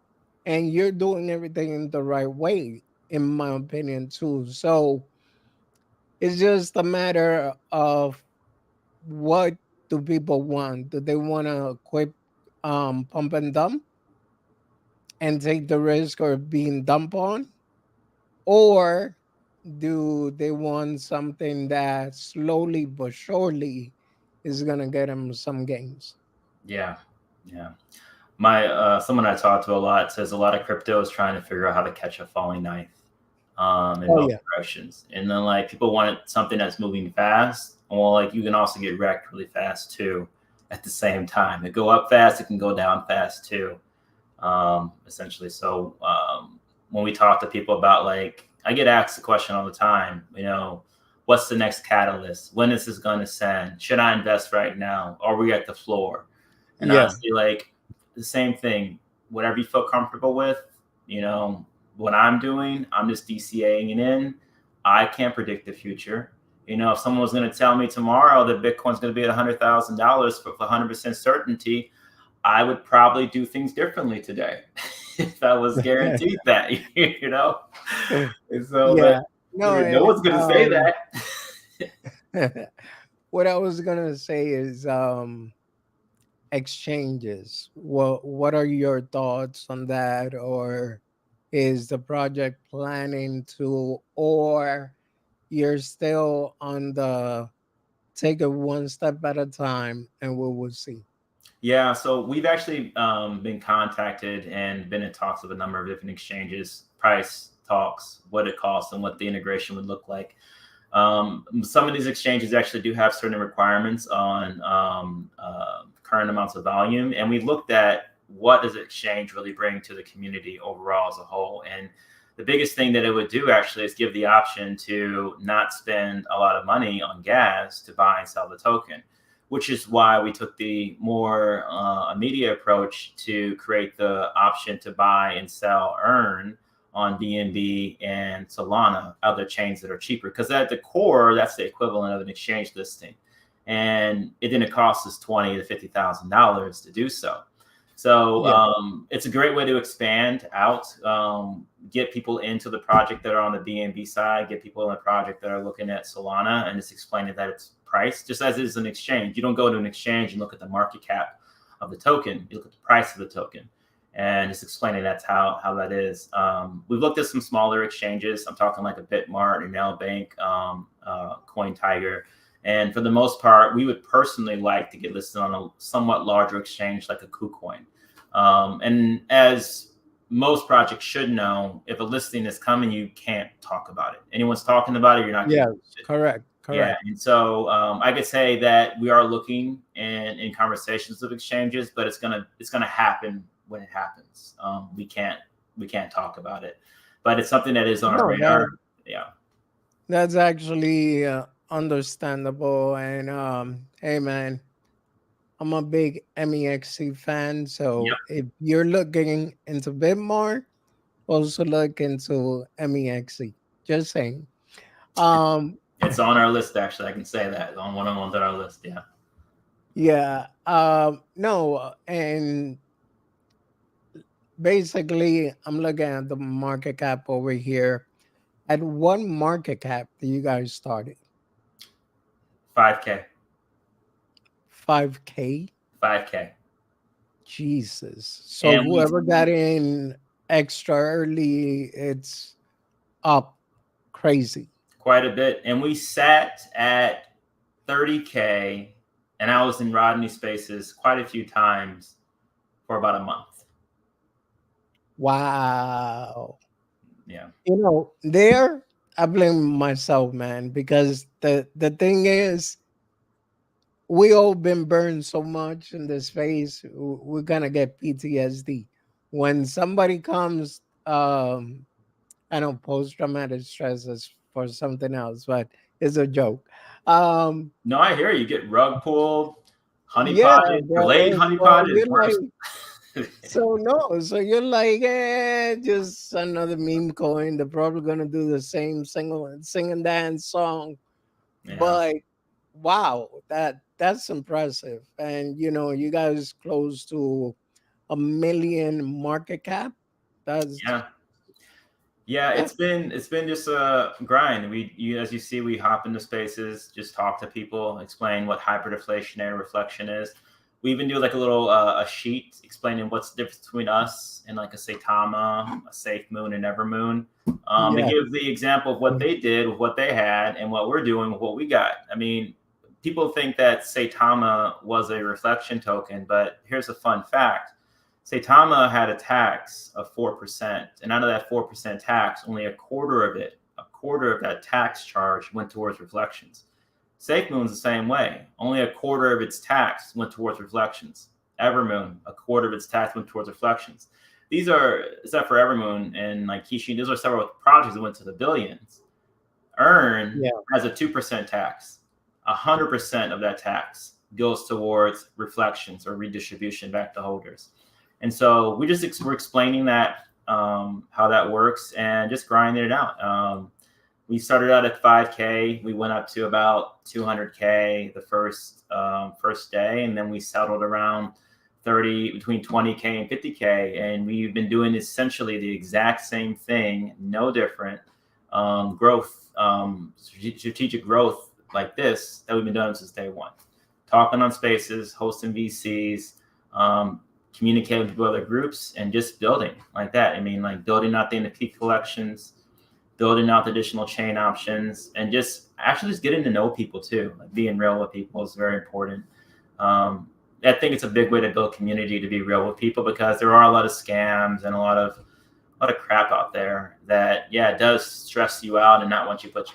And you're doing everything in the right way, in my opinion, too. So it's just a matter of what do people want? Do they want to quit pump and dump and take the risk of being dumped on? Or do they want something that slowly but surely is gonna get them some gains? Yeah. Yeah. My someone I talk to a lot says a lot of crypto is trying to figure out how to catch a falling knife in Oh both yeah, directions. And then like people want something that's moving fast. Well, like you can also get wrecked really fast too at the same time. It go up fast, it can go down fast too. Essentially. So when we talk to people about like I get asked the question all the time, what's the next catalyst? When is this gonna send? Should I invest right now? Are we at the floor? And yeah, honestly, like the same thing, whatever you feel comfortable with, You know, what I'm doing, I'm just DCAing it in. I can't predict the future. You know, if someone was going to tell me tomorrow that Bitcoin's going to be at $100,000 for 100% certainty, I would probably do things differently today if I was guaranteed that, you know? And so, Yeah. but No, no and one's going to say that. what I was gonna say is exchanges. What are your thoughts on that? Or is the project planning to, or you're still on the take it one step at a time and we will see? Yeah, so we've actually been contacted and been in talks with a number of different exchanges, price talks, what it costs, and what the integration would look like. Some of these exchanges actually do have certain requirements on current amounts of volume, and we looked at what does exchange really bring to the community overall as a whole. And the biggest thing that it would do actually is give the option to not spend a lot of money on gas to buy and sell the token, which is why we took the more immediate approach to create the option to buy and sell earn on BNB and Solana, other chains that are cheaper. Because at the core, that's the equivalent of an exchange listing, and it didn't cost us $20,000 to $50,000 to do so. So it's a great way to expand out, get people into the project that are on the BNB side, get people in the project that are looking at Solana, and just explaining that it's priced just as it is an exchange. You don't go to an exchange and look at the market cap of the token. You look at the price of the token, and just explaining that's how that is. We've looked at some smaller exchanges. I'm talking like a Bitmart, an A.M.A, Coin Tiger. And for the most part, we would personally like to get listed on a somewhat larger exchange like a KuCoin. And as most projects should know, if a listing is coming, you can't talk about it. Anyone's talking about it, you're not getting listed. Correct. Yeah, and so I could say that we are looking in conversations with exchanges, but it's gonna happen when it happens. We can't talk about it, but it's something that is on our radar. Yeah, That's actually understandable. And hey, man, I'm a big MEXC fan. So if you're looking into Bitmart, also look into MEXC. Just saying. It's on our list, actually. I can say that on one of them on our list. Yeah. Yeah. No, and basically, I'm looking at the market cap over here. At what market cap do you guys started? 5K. 5K? 5K. Jesus. So whoever got in extra early, it's up crazy. Quite a bit. And we sat at 30K, and I was in Rodney Spaces quite a few times for about a month. Wow. Yeah. You know, there I blame myself, man, because the thing is, we all been burned so much in this phase. We're gonna get PTSD when somebody comes. I know post-traumatic stress is for something else, but it's a joke. No, I hear you. Get rug pulled, honey Yeah, potted, delayed brother. honey So potted is you're worse. like, so you're like, just another meme coin. They're probably gonna do the same sing and dance song, Yeah. but wow, that's impressive. And you know, you guys close to 1 million market cap. That's Yeah, it's been just a grind. As you see, we hop into spaces, just talk to people, explain what hyperdeflationary reflection is. We even do like a little a sheet explaining what's the difference between us and like a Saitama, a Safe Moon, and Evermoon. To give the example of what they did with what they had and what we're doing with what we got. I mean, people think that Saitama was a reflection token, but here's a fun fact. Saitama had a tax of 4%, and out of that 4% tax, only a quarter of that tax charge went towards reflections. SafeMoon's the same way. Only a quarter of its tax went towards reflections. Evermoon, a quarter of its tax went towards reflections. These are, except for Evermoon and like Kishin, those are several projects that went to the billions. Earn has a 2% tax. 100% of that tax goes towards reflections or redistribution back to holders. And so we're explaining that how that works, and just grinding it out. We started out at 5K. We went up to about 200K the first day, and then we settled around 30 between 20K and 50K, and we've been doing essentially the exact same thing, no different. Growth, strategic growth like this that we've been doing since day one. Talking on spaces, hosting VCs, communicating with other groups, and just building like that. I mean, like building out the NFT collections, building out the additional chain options, and just actually just getting to know people too. Like being real with people is very important. I think it's a big way to build community, to be real with people, because there are a lot of scams and a lot of crap out there that it does stress you out and not want you put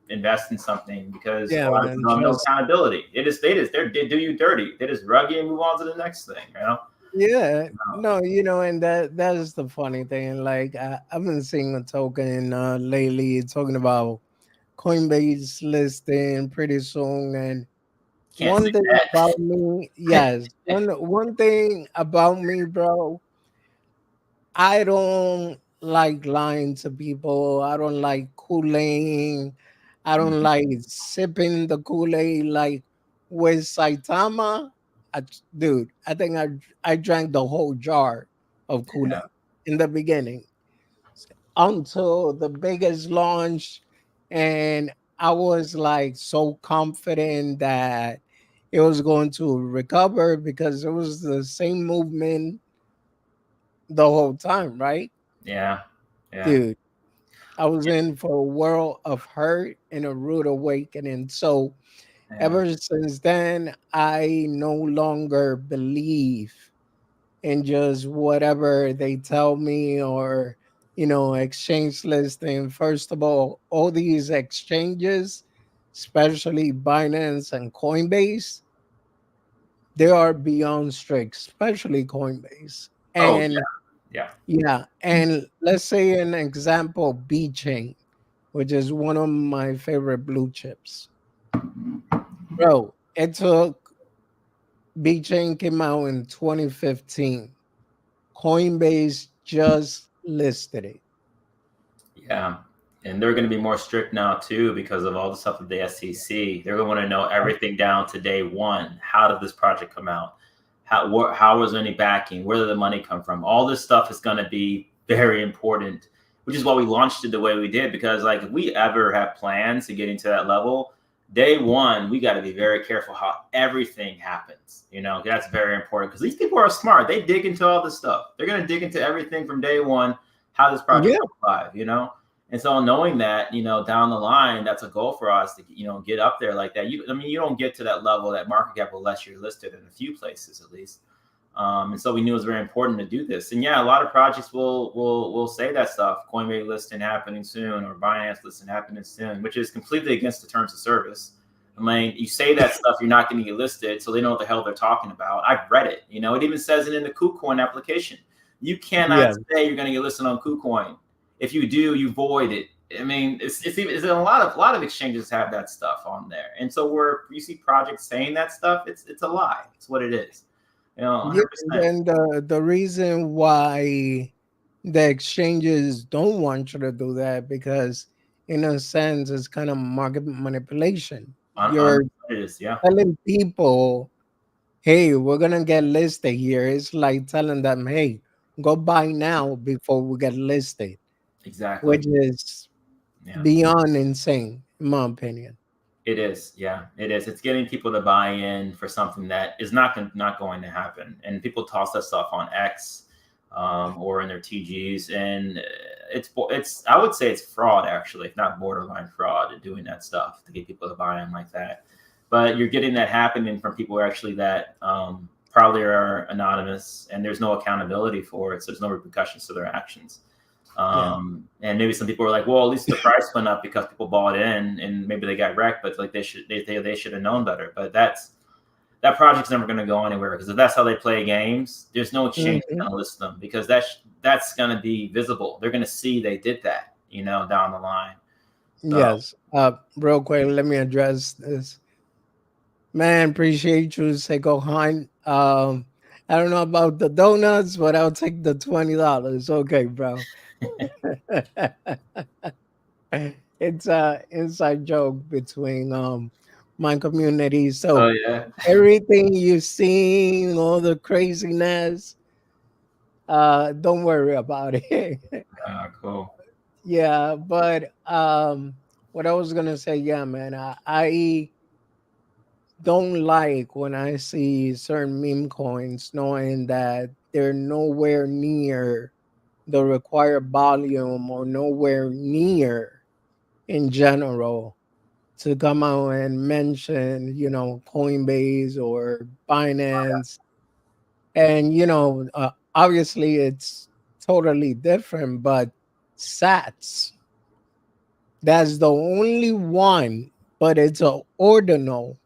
invest in something, because a Yeah, lot of man. people don't know accountability. They do you dirty. They just rug you and move on to the next thing. Yeah, no, and that is the funny thing. Like I've been seeing a token lately talking about Coinbase listing pretty soon, and Can't say one thing that. about me, yes, one thing about me, bro, I don't like lying to people. I don't like Kool-Aid. I don't like sipping the Kool-Aid like with Saitama. Dude, I think I drank the whole jar of Yeah. Kool-Aid in the beginning until the biggest launch, and I was like so confident that it was going to recover because it was the same movement the whole time, right? Yeah. Yeah. Dude, I was in for a world of hurt and a rude awakening. So Yeah. ever since then, I no longer believe in just whatever they tell me or, exchange listing. First of all these exchanges, especially Binance and Coinbase, they are beyond strict, especially Coinbase. Oh And yeah. yeah, and let's say an example, B Chain, which is one of my favorite blue chips. Bro, it took B Chain came out in 2015. Coinbase just listed it. Yeah. And they're going to be more strict now too, because of all the stuff with the SEC. They're going to want to know everything down to day one. How did this project come out? How was there any backing? Where did the money come from? All this stuff is going to be very important, which is why we launched it the way we did. Because like if we ever have plans to getting to that level, day one we got to be very careful how everything happens. That's very important, because these people are smart. They dig into all this stuff. They're going to dig into everything from day one, how this project Yeah, goes live. And so knowing that, down the line, that's a goal for us to, get up there like that. You don't get to that level, that market cap, unless you're listed in a few places at least. And so we knew it was very important to do this. And a lot of projects will say that stuff. Coinbase listing happening soon, or Binance listing happening soon, which is completely against the terms of service. I mean, you say that stuff, you're not going to get listed, so they know what the hell they're talking about. I've read it. It even says it in the KuCoin application. You cannot yeah, say you're going to get listed on KuCoin. If you do, you void it. I mean, it's a lot of exchanges have that stuff on there, and so where you see projects saying that stuff, it's a lie. It's what it is. yeah. 100%. And the reason why the exchanges don't want you to do that, because in a sense it's kind of market manipulation. On You're it is, yeah, telling people, hey, we're gonna get listed here. It's like telling them, hey, go buy now before we get listed, exactly, which is yeah. beyond insane, in my opinion. It is, yeah, it is. It's getting people to buy in for something that is not going to happen, and people toss that stuff on X, or in their TGs, and it's I would say it's fraud, actually, if not borderline fraud, doing that stuff to get people to buy in like that. But you're getting that happening from people who are actually that probably are anonymous, and there's no accountability for it, so there's no repercussions to their actions. Yeah. And maybe some people are like, well, at least the price went up because people bought in, and maybe they got wrecked, but like they should have known better. But that project's never going to go anywhere, because if that's how they play games, there's no exchange Mhm. going to list them, because that's going to be visible. They're going to see they did that, down the line. So Yes. Real quick, let me address this. Man, appreciate you, Seiko Hunt. I don't know about the donuts, but I'll take the $20. Okay, bro. It's a inside joke between my community. Oh So yeah. everything you seen, all the craziness, don't worry about it. Cool. Yeah, but what I was gonna say, yeah, man, I don't like when I see certain meme coins knowing that they're nowhere near the required volume or nowhere near in general to come out and mention, Coinbase or Binance. And, obviously it's totally different, but Sats, that's the only one, but it's a ordinal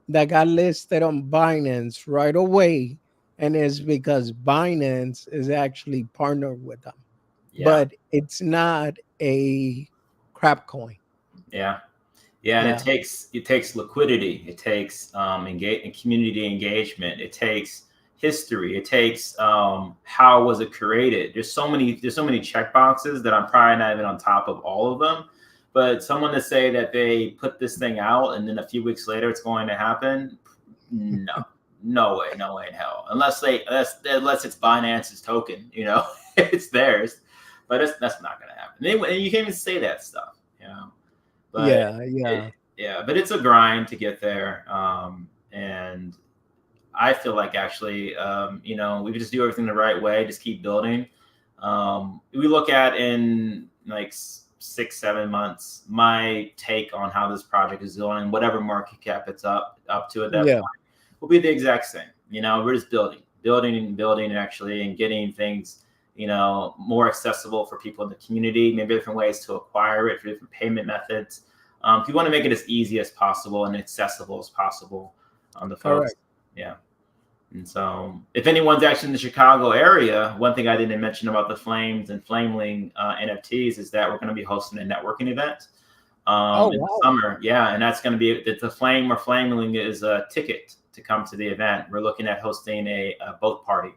that got listed on Binance right away. And it's because Binance is actually partnered with them, Yeah. but it's not a crap coin. Yeah. Yeah, and Yeah, it takes liquidity, it takes community engagement, it takes history, it takes how was it created. There's so many check boxes that I'm probably not even on top of all of them. But someone to say that they put this thing out and then a few weeks later it's going to happen, no, no way in hell. Unless it's Binance's token, it's theirs, but that's not going to happen. And you can't even say that stuff, but yeah, yeah. yeah, but it's a grind to get there. And I feel like actually, we just do everything the right way, just keep building. We look at in like 6, 7 months, my take on how this project is going, whatever market cap it's up to at that Yeah, point, will be the exact same. We're just building and building actually, and getting things, more accessible for people in the community, maybe different ways to acquire it, for different payment methods. If you want to make it as easy as possible and accessible as possible on the folks. correct. Yeah. And so, if anyone's actually in the Chicago area, one thing I didn't mention about the Flames and Flameling NFTs is that we're going to be hosting a networking event Oh, in the wow. summer. Yeah, and that's going to be the Flame or Flameling is a ticket to come to the event. We're looking at hosting a boat party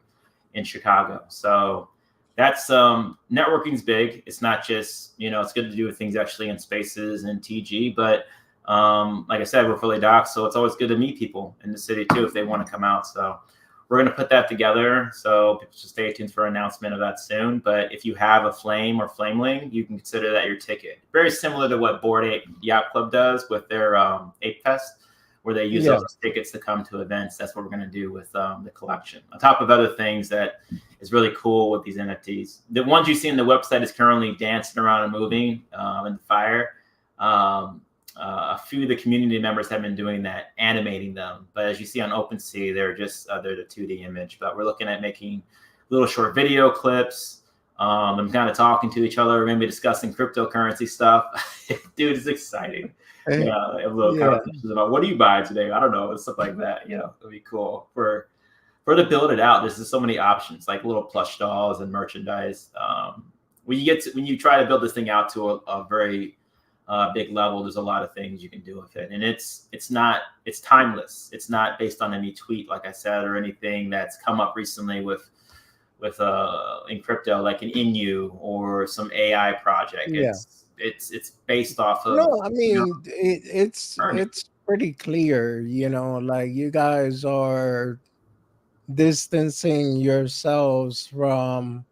in Chicago. So that's networking's big. It's not just it's good to do with things actually in spaces and TG, but like I said, we're fully docked, so it's always good to meet people in the city too if they want to come out. So we're going to put that together. So people should stay tuned for an announcement of that soon. But if you have a Flame or Flameling, you can consider that your ticket. Very similar to what Board Ape Yacht Club does with their Ape Fest, where they use Yeah, those tickets to come to events. That's what we're going to do with the collection. On top of other things that is really cool with these NFTs. The ones you see in the website is currently dancing around and moving in the fire. A few of the community members have been doing that, animating them. But as you see on OpenSea, they're the 2D image. But we're looking at making little short video clips. Them kind of talking to each other, maybe discussing cryptocurrency stuff. Dude, it's exciting. eh, Yeah, have little yeah, conversations about what do you buy today? I don't know, and stuff like that. It'd be cool for to build it out. There's just so many options, like little plush dolls and merchandise. When you try to build this thing out to a very big level, there's a lot of things you can do with it, and it's timeless. It's not based on any tweet, like I said, or anything that's come up recently with in crypto, like an Inu or some AI project. yeah. It's based off of No, I mean it's learning. it's pretty clear, like you guys are distancing yourselves from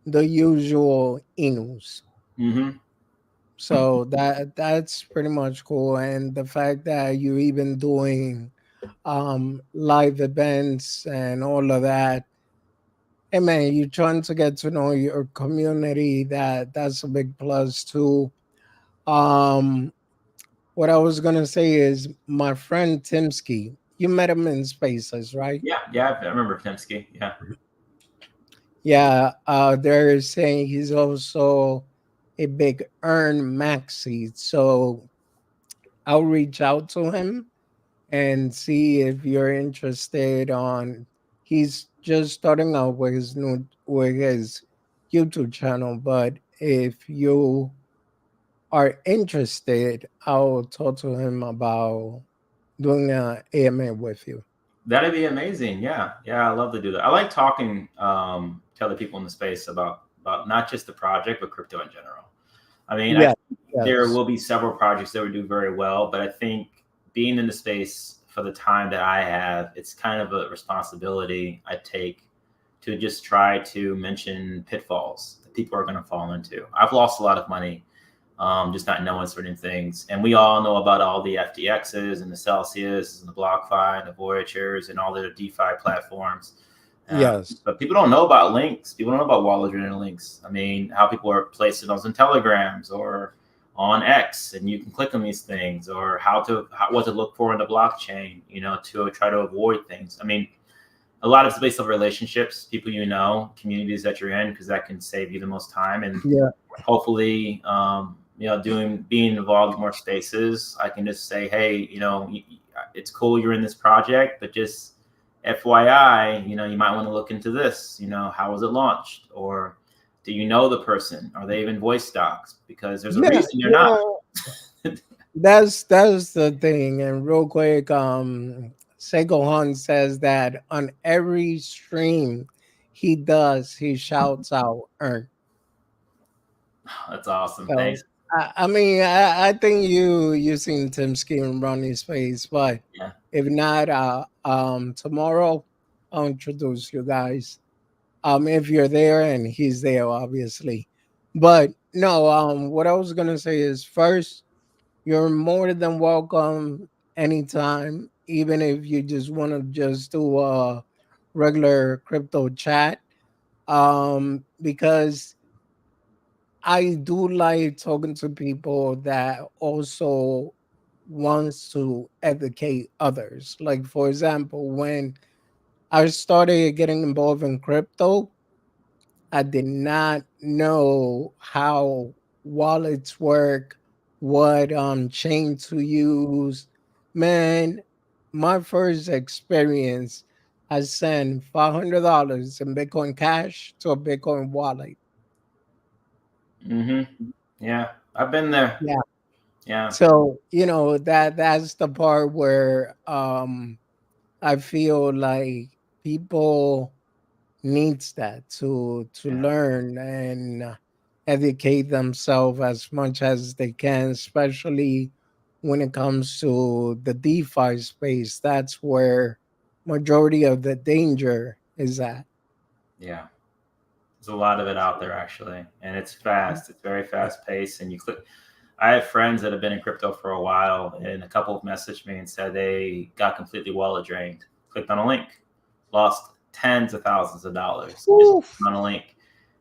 the usual Inus. Mm-hmm. So that's pretty much cool. And the fact that you're even doing live events and all of that. Hey man, you're trying to get to know your community. That's a big plus too. Um what I was gonna say is my friend Timsky, you met him in spaces, right? Yeah, I remember Timsky. Yeah. Yeah, they're saying he's also a big earn maxi. So I'll reach out to him and see if you're interested on he's just starting out with his YouTube channel, but if you are interested, I'll talk to him about doing a AMA with you. That'd be amazing. Yeah, yeah, I love to do that. I like talking to other people in the space about not just the project but crypto in general. I mean, I Yeah, think there yes, will be several projects that would do very well, but I think being in the space for the time that I have, it's kind of a responsibility I take to just try to mention pitfalls that people are going to fall into. I've lost a lot of money just not knowing certain things. And we all know about all the FTXs and the Celsius and the BlockFi and the Voyagers and all the DeFi platforms. yes, But people don't know about links. People don't know about wallet-driven links. I mean, how people are placing those in telegrams or on X, and you can click on these things, or what to look for in the blockchain, to try to avoid things. I mean, a lot of it's based on relationships, people communities that you're in, because that can save you the most time. And yeah, hopefully, being involved in more spaces, I can just say, hey, it's cool you're in this project, but just FYI, you might want to look into this. How was it launched, or do you know the person? Are they even voice docs? Because there's a yeah, reason you're not. That's the thing. And real quick, Seiko Han says that on every stream he does, he shouts out Earn. That's awesome. So Thanks. I mean, I think you seen Tim Scheme run his face, but Yeah. if not, tomorrow I'll introduce you guys. If you're there and he's there, obviously. But no, what I was gonna say is first, you're more than welcome anytime, even if you just want to just do a regular crypto chat. Because I do like talking to people that also wants to educate others. Like for example, when I started getting involved in crypto, I did not know how wallets work, what chain to use. Man, my first experience, I sent $500 in Bitcoin Cash to a Bitcoin wallet. Mm-hmm. Yeah. I've been there. Yeah. Yeah. So, that's the part where I feel like people needs that to Yeah. learn and educate themselves as much as they can, especially when it comes to the DeFi space. That's where majority of the danger is at. Yeah. There's a lot of it out there actually, and it's fast. It's very fast paced, and you click. I have friends that have been in crypto for a while, and a couple have messaged me and said they got completely wallet drained. Clicked on a link, lost tens of thousands of dollars just Oof. on a link,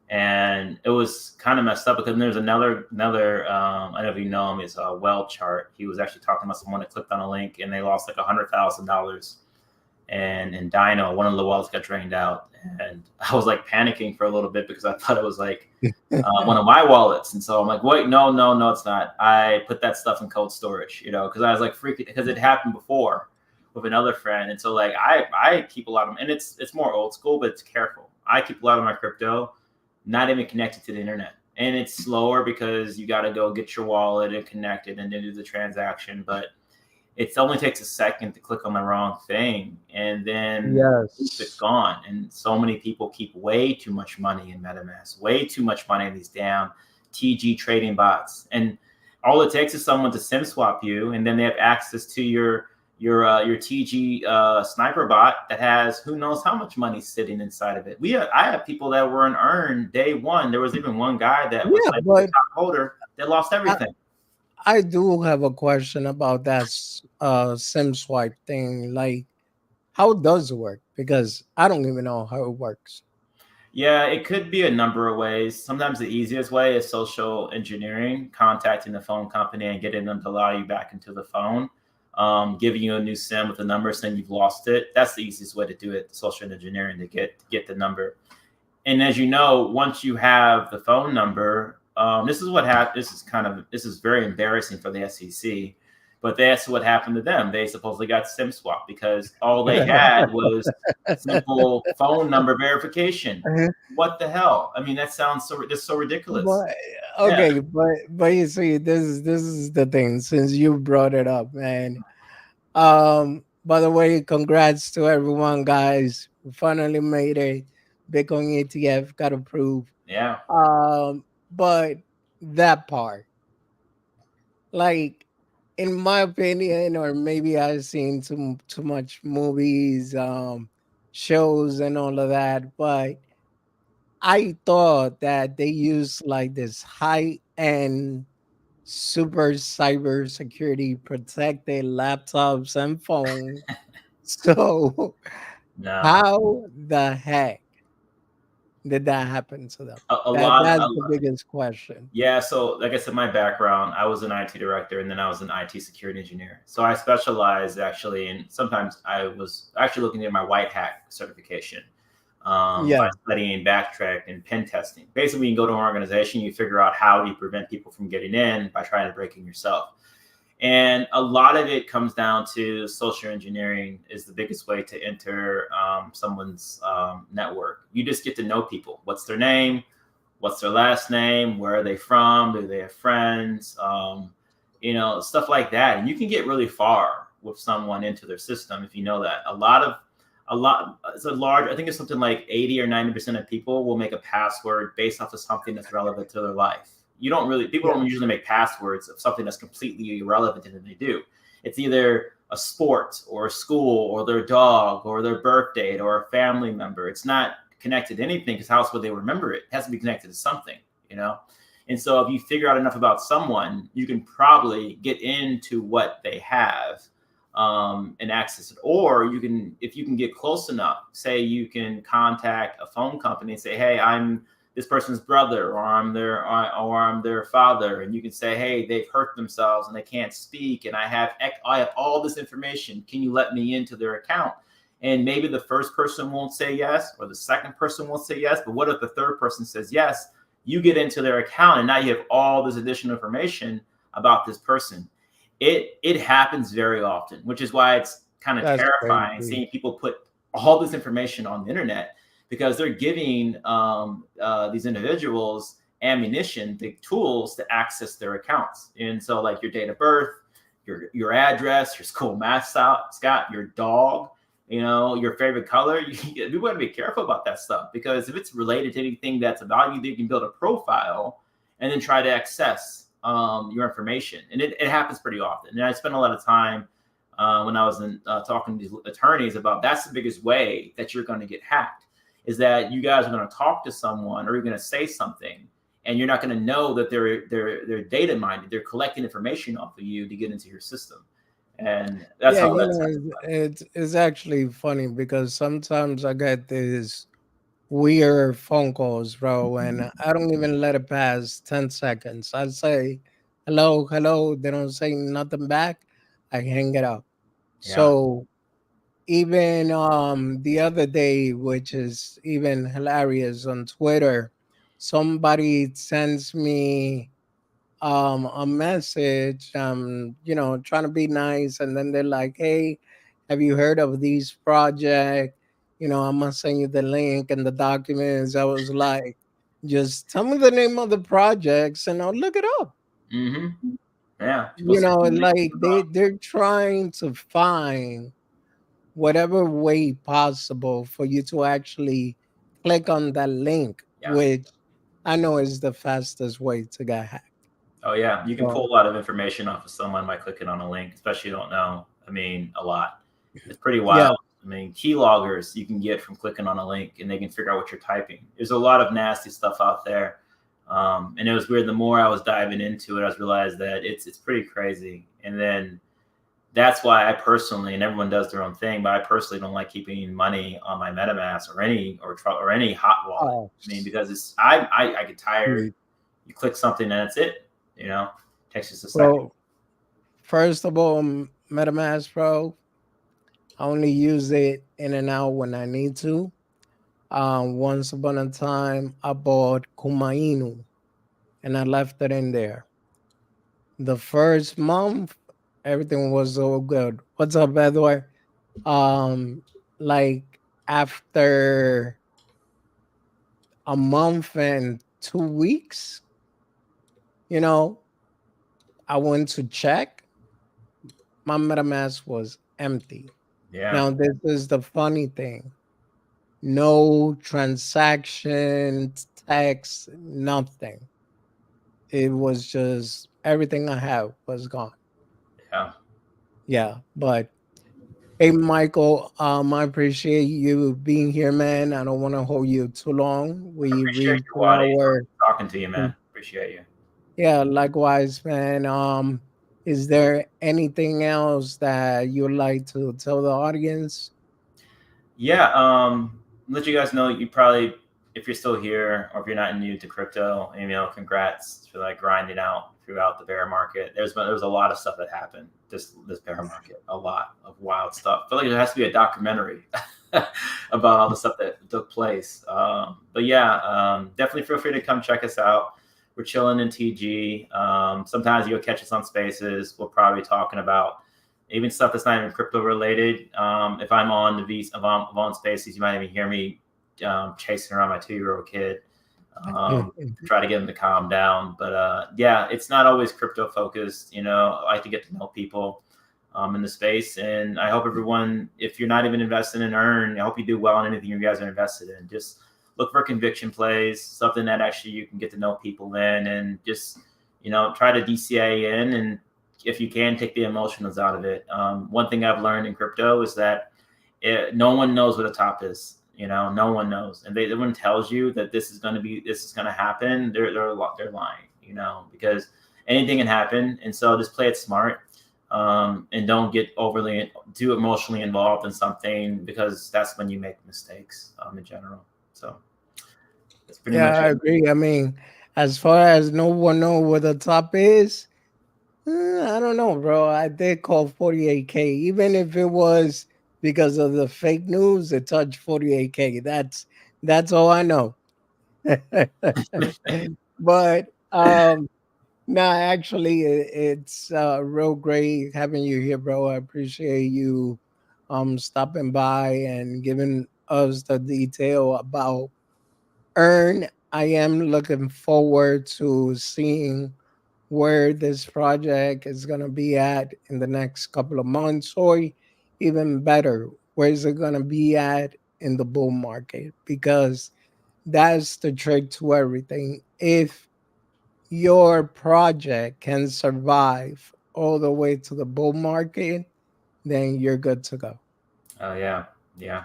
and it was kind of messed up because there's another. I don't know if you know him. Is a Well Chart. He was actually talking about someone that clicked on a link and they lost like $100,000, and in Dino, one of the wallets got drained out, and I was like panicking for a little bit because I thought it was like one of my wallets, and so I'm like, wait, no, no, no, it's not. I put that stuff in cold storage, because I was like freaking because it happened before with another friend, and so like I keep a lot of them, and it's more old school, but it's careful. I keep a lot of my crypto not even connected to the internet, and it's slower because you got to go get your wallet and connect it and then do the transaction, but it only takes a second to click on the wrong thing, and then it's Yes. gone. And so many people keep way too much money in MetaMask, way too much money in these damn TG trading bots. And all it takes is someone to SIM swap you, and then they have access to your TG sniper bot that has who knows how much money sitting inside of it. I have people that were in earn day one. There was even one guy that was Yeah, like the but top holder that lost I, everything. I do have a question about that SIM swipe thing. Like, how does it work? Because I don't even know how it works. Yeah, it could be a number of ways. Sometimes the easiest way is social engineering, contacting the phone company and getting them to allow you back into the phone, giving you a new SIM with a number saying you've lost it. That's the easiest way to do it, social engineering to get the number. And as you know, once you have the phone number, this is what happened. This is very embarrassing for the SEC, but that's what happened to them. They supposedly got SIM swap because all they had was simple phone number verification. What the hell? I mean, that sounds so ridiculous. But Yeah. okay, but you see, this is the thing. Since you brought it up, man, By the way, congrats to everyone, guys. We finally made it. Bitcoin ETF got approved. Yeah. But that part, like, in my opinion, or maybe I've seen too much movies, shows, and all of that, but I thought that they used like this high end super cyber security protected laptops and phones. So No. how the heck did that happen to them? A That lot. that's the biggest question. Yeah, so like I said, my background, I was an IT director and then I was an IT security engineer. So I specialized actually in sometimes I was actually looking at my white hat certification by Yeah, studying backtrack and pen testing. Basically, you can go to an organization, you figure out how do you prevent people from getting in by trying to break in yourself. And a lot of it comes down to social engineering is the biggest way to enter someone's network. You just get to know people. What's their name? What's their last name? Where are they from? Do they have friends? Stuff like that. And you can get really far with someone into their system if you know that. It's a large, I think it's something like 80 or 90% of people will make a password based off of something that's relevant to their life. People yeah, don't usually make passwords of something that's completely irrelevant to them they do. It's either a sport or a school or their dog or their birth date or a family member. It's not connected to anything because how else would they remember it? It has to be connected to something, you know? And so if you figure out enough about someone, you can probably get into what they have and access it. Or you can, if you can get close enough, say you can contact a phone company and say, hey, I'm this person's brother, or I'm their father, and you can say, hey, they've hurt themselves and they can't speak, and I have all this information. Can you let me into their account? And maybe the first person won't say yes, or the second person won't say yes. But what if the third person says yes? You get into their account, and now you have all this additional information about this person. It happens very often, which is why it's kind of that's terrifying crazy. seeing people put all this information on the internet because they're giving these individuals ammunition, the tools to access their accounts. And so, like your date of birth, your address, your school mascot, your dog, your favorite color. You want to be careful about that stuff because if it's related to anything that's about you, you can build a profile and then try to access your information. And it happens pretty often. And I spent a lot of time when I was talking to these attorneys about that's the biggest way that you're going to get hacked is that you guys are going to talk to someone or you're going to say something and you're not going to know that they're data minded. They're collecting information off of you to get into your system. And that's Yeah, how that's it's actually funny because sometimes I get these weird phone calls, bro, and I don't even let it pass 10 seconds. I say, hello, hello. They don't say nothing back. I hang it up. yeah. So even the other day, which is even hilarious on Twitter, somebody sends me a message, trying to be nice, and then they're like, hey, have you heard of these project? I'm gonna send you the link and the documents. I was like, just tell me the name of the projects and I'll look it up. Mm-hmm. Yeah. You're supposed to be Like they're trying to find whatever way possible for you to actually click on that link, yeah. which I know is the fastest way to get hacked. Oh yeah, you can pull So a lot of information off of someone by clicking on a link, especially you don't know. I mean, a lot. It's pretty yeah, wild. I mean, keyloggers you can get from clicking on a link, and they can figure out what you're typing. There's a lot of nasty stuff out there, and it was weird. The more I was diving into it, I was realized that it's pretty crazy. And then that's why I personally, and everyone does their own thing, but I personally don't like keeping money on my MetaMask or any hot wallet. oh, I mean, because I get tired. sweet. You click something and that's it. Takes just a second. Well, first of all, MetaMask Pro, I only use it in and out when I need to. Once upon a time, I bought Kumainu and I left it in there. The first month, everything was so good. What's up, by the way? Like after a month and 2 weeks, you know, I went to check. My MetaMask was empty. Yeah. Now, this is the funny thing. No transactions, text, nothing. It was just everything I have was gone. Yeah. Yeah, but hey, Michael, I appreciate you being here, man. I don't want to hold you too long. We Appreciate reached you, an Wadi. hour. Talking to you, man. Appreciate you. Yeah, likewise, man. Is there anything else that you'd like to tell the audience? Yeah. Let you guys know, you probably, if you're still here or if you're not new to crypto, congrats for like grinding out throughout the bear market. There was a lot of stuff that happened this bear market, a lot of wild stuff. I feel like there has to be a documentary about all the stuff that took place. But yeah, definitely feel free to come check us out. We're chilling in TG. Sometimes you'll catch us on Spaces. We'll probably be talking about even stuff that's not even crypto related. If I'm on if I'm on Spaces, you might even hear me chasing around my 2-year-old kid, try to get him to calm down. But yeah, it's not always crypto focused. I like to get to know people in the space, and I hope everyone, if you're not even invested in Earn, I hope you do well in anything you guys are invested in. Just look for conviction plays, something that actually you can get to know people in, and just try to DCA in, and if you can, take the emotions out of it. One thing I've learned in crypto is that no one knows what a top is. No one knows, and everyone tells you that this is going to happen. They're lying. Because anything can happen, and so just play it smart, and don't get overly too emotionally involved in something, because that's when you make mistakes in general. So that's pretty Yeah, much I it. agree. I mean, as far as no one know what the top is, I don't know, bro. I did call 48K, even if it was because of the fake news. It touched 48K. That's all I know. But no, actually, it's real great having you here, bro. I appreciate you stopping by and giving us the detail about Earn. I am looking forward to seeing where this project is going to be at in the next couple of months, or even better, where is it going to be at in the bull market? Because that's the trick to everything. If your project can survive all the way to the bull market, then you're good to go. Oh yeah, yeah,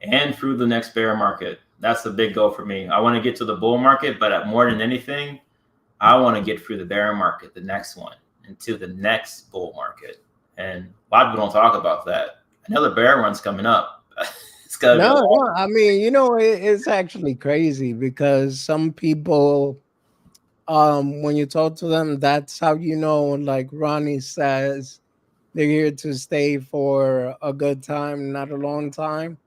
and through the next bear market. That's the big goal for me. I want to get to the bull market, but more than anything, I want to get through the bear market, the next one, into the next bull market. And a lot of people don't talk about that. Another bear run's coming up. It's gonna be a No, long. no, I mean, it's actually crazy because some people, when you talk to them, that's how like Ronnie says, they're here to stay for a good time, not a long time,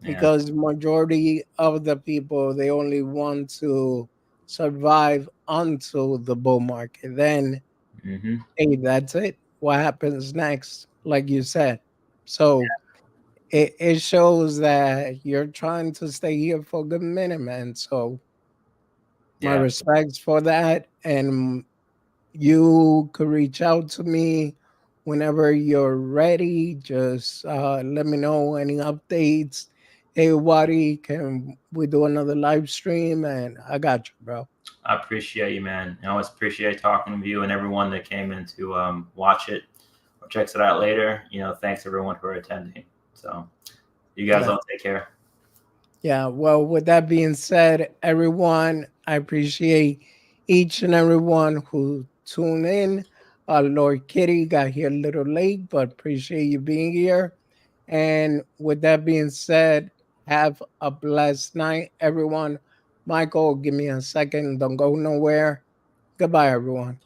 Yeah. because majority of the people, they only want to survive until the bull market. Then, Hmm. hey, that's it. What happens next? Like you said. So it shows that you're trying to stay here for a good minute, man. So my Yeah. respects for that. And you could reach out to me whenever you're ready. Just let me know any updates. Hey, Wadi, can we do another live stream? And I got you, bro. I appreciate you, man. I always appreciate talking with you and everyone that came in to watch it or checks it out later. Thanks everyone for attending. So you guys Yeah. all take care. Yeah. Well, with that being said, everyone, I appreciate each and everyone who tuned in. Lord Kitty got here a little late, but appreciate you being here. And with that being said, have a blessed night, everyone. Michael, give me a second. Don't go nowhere. Goodbye, everyone.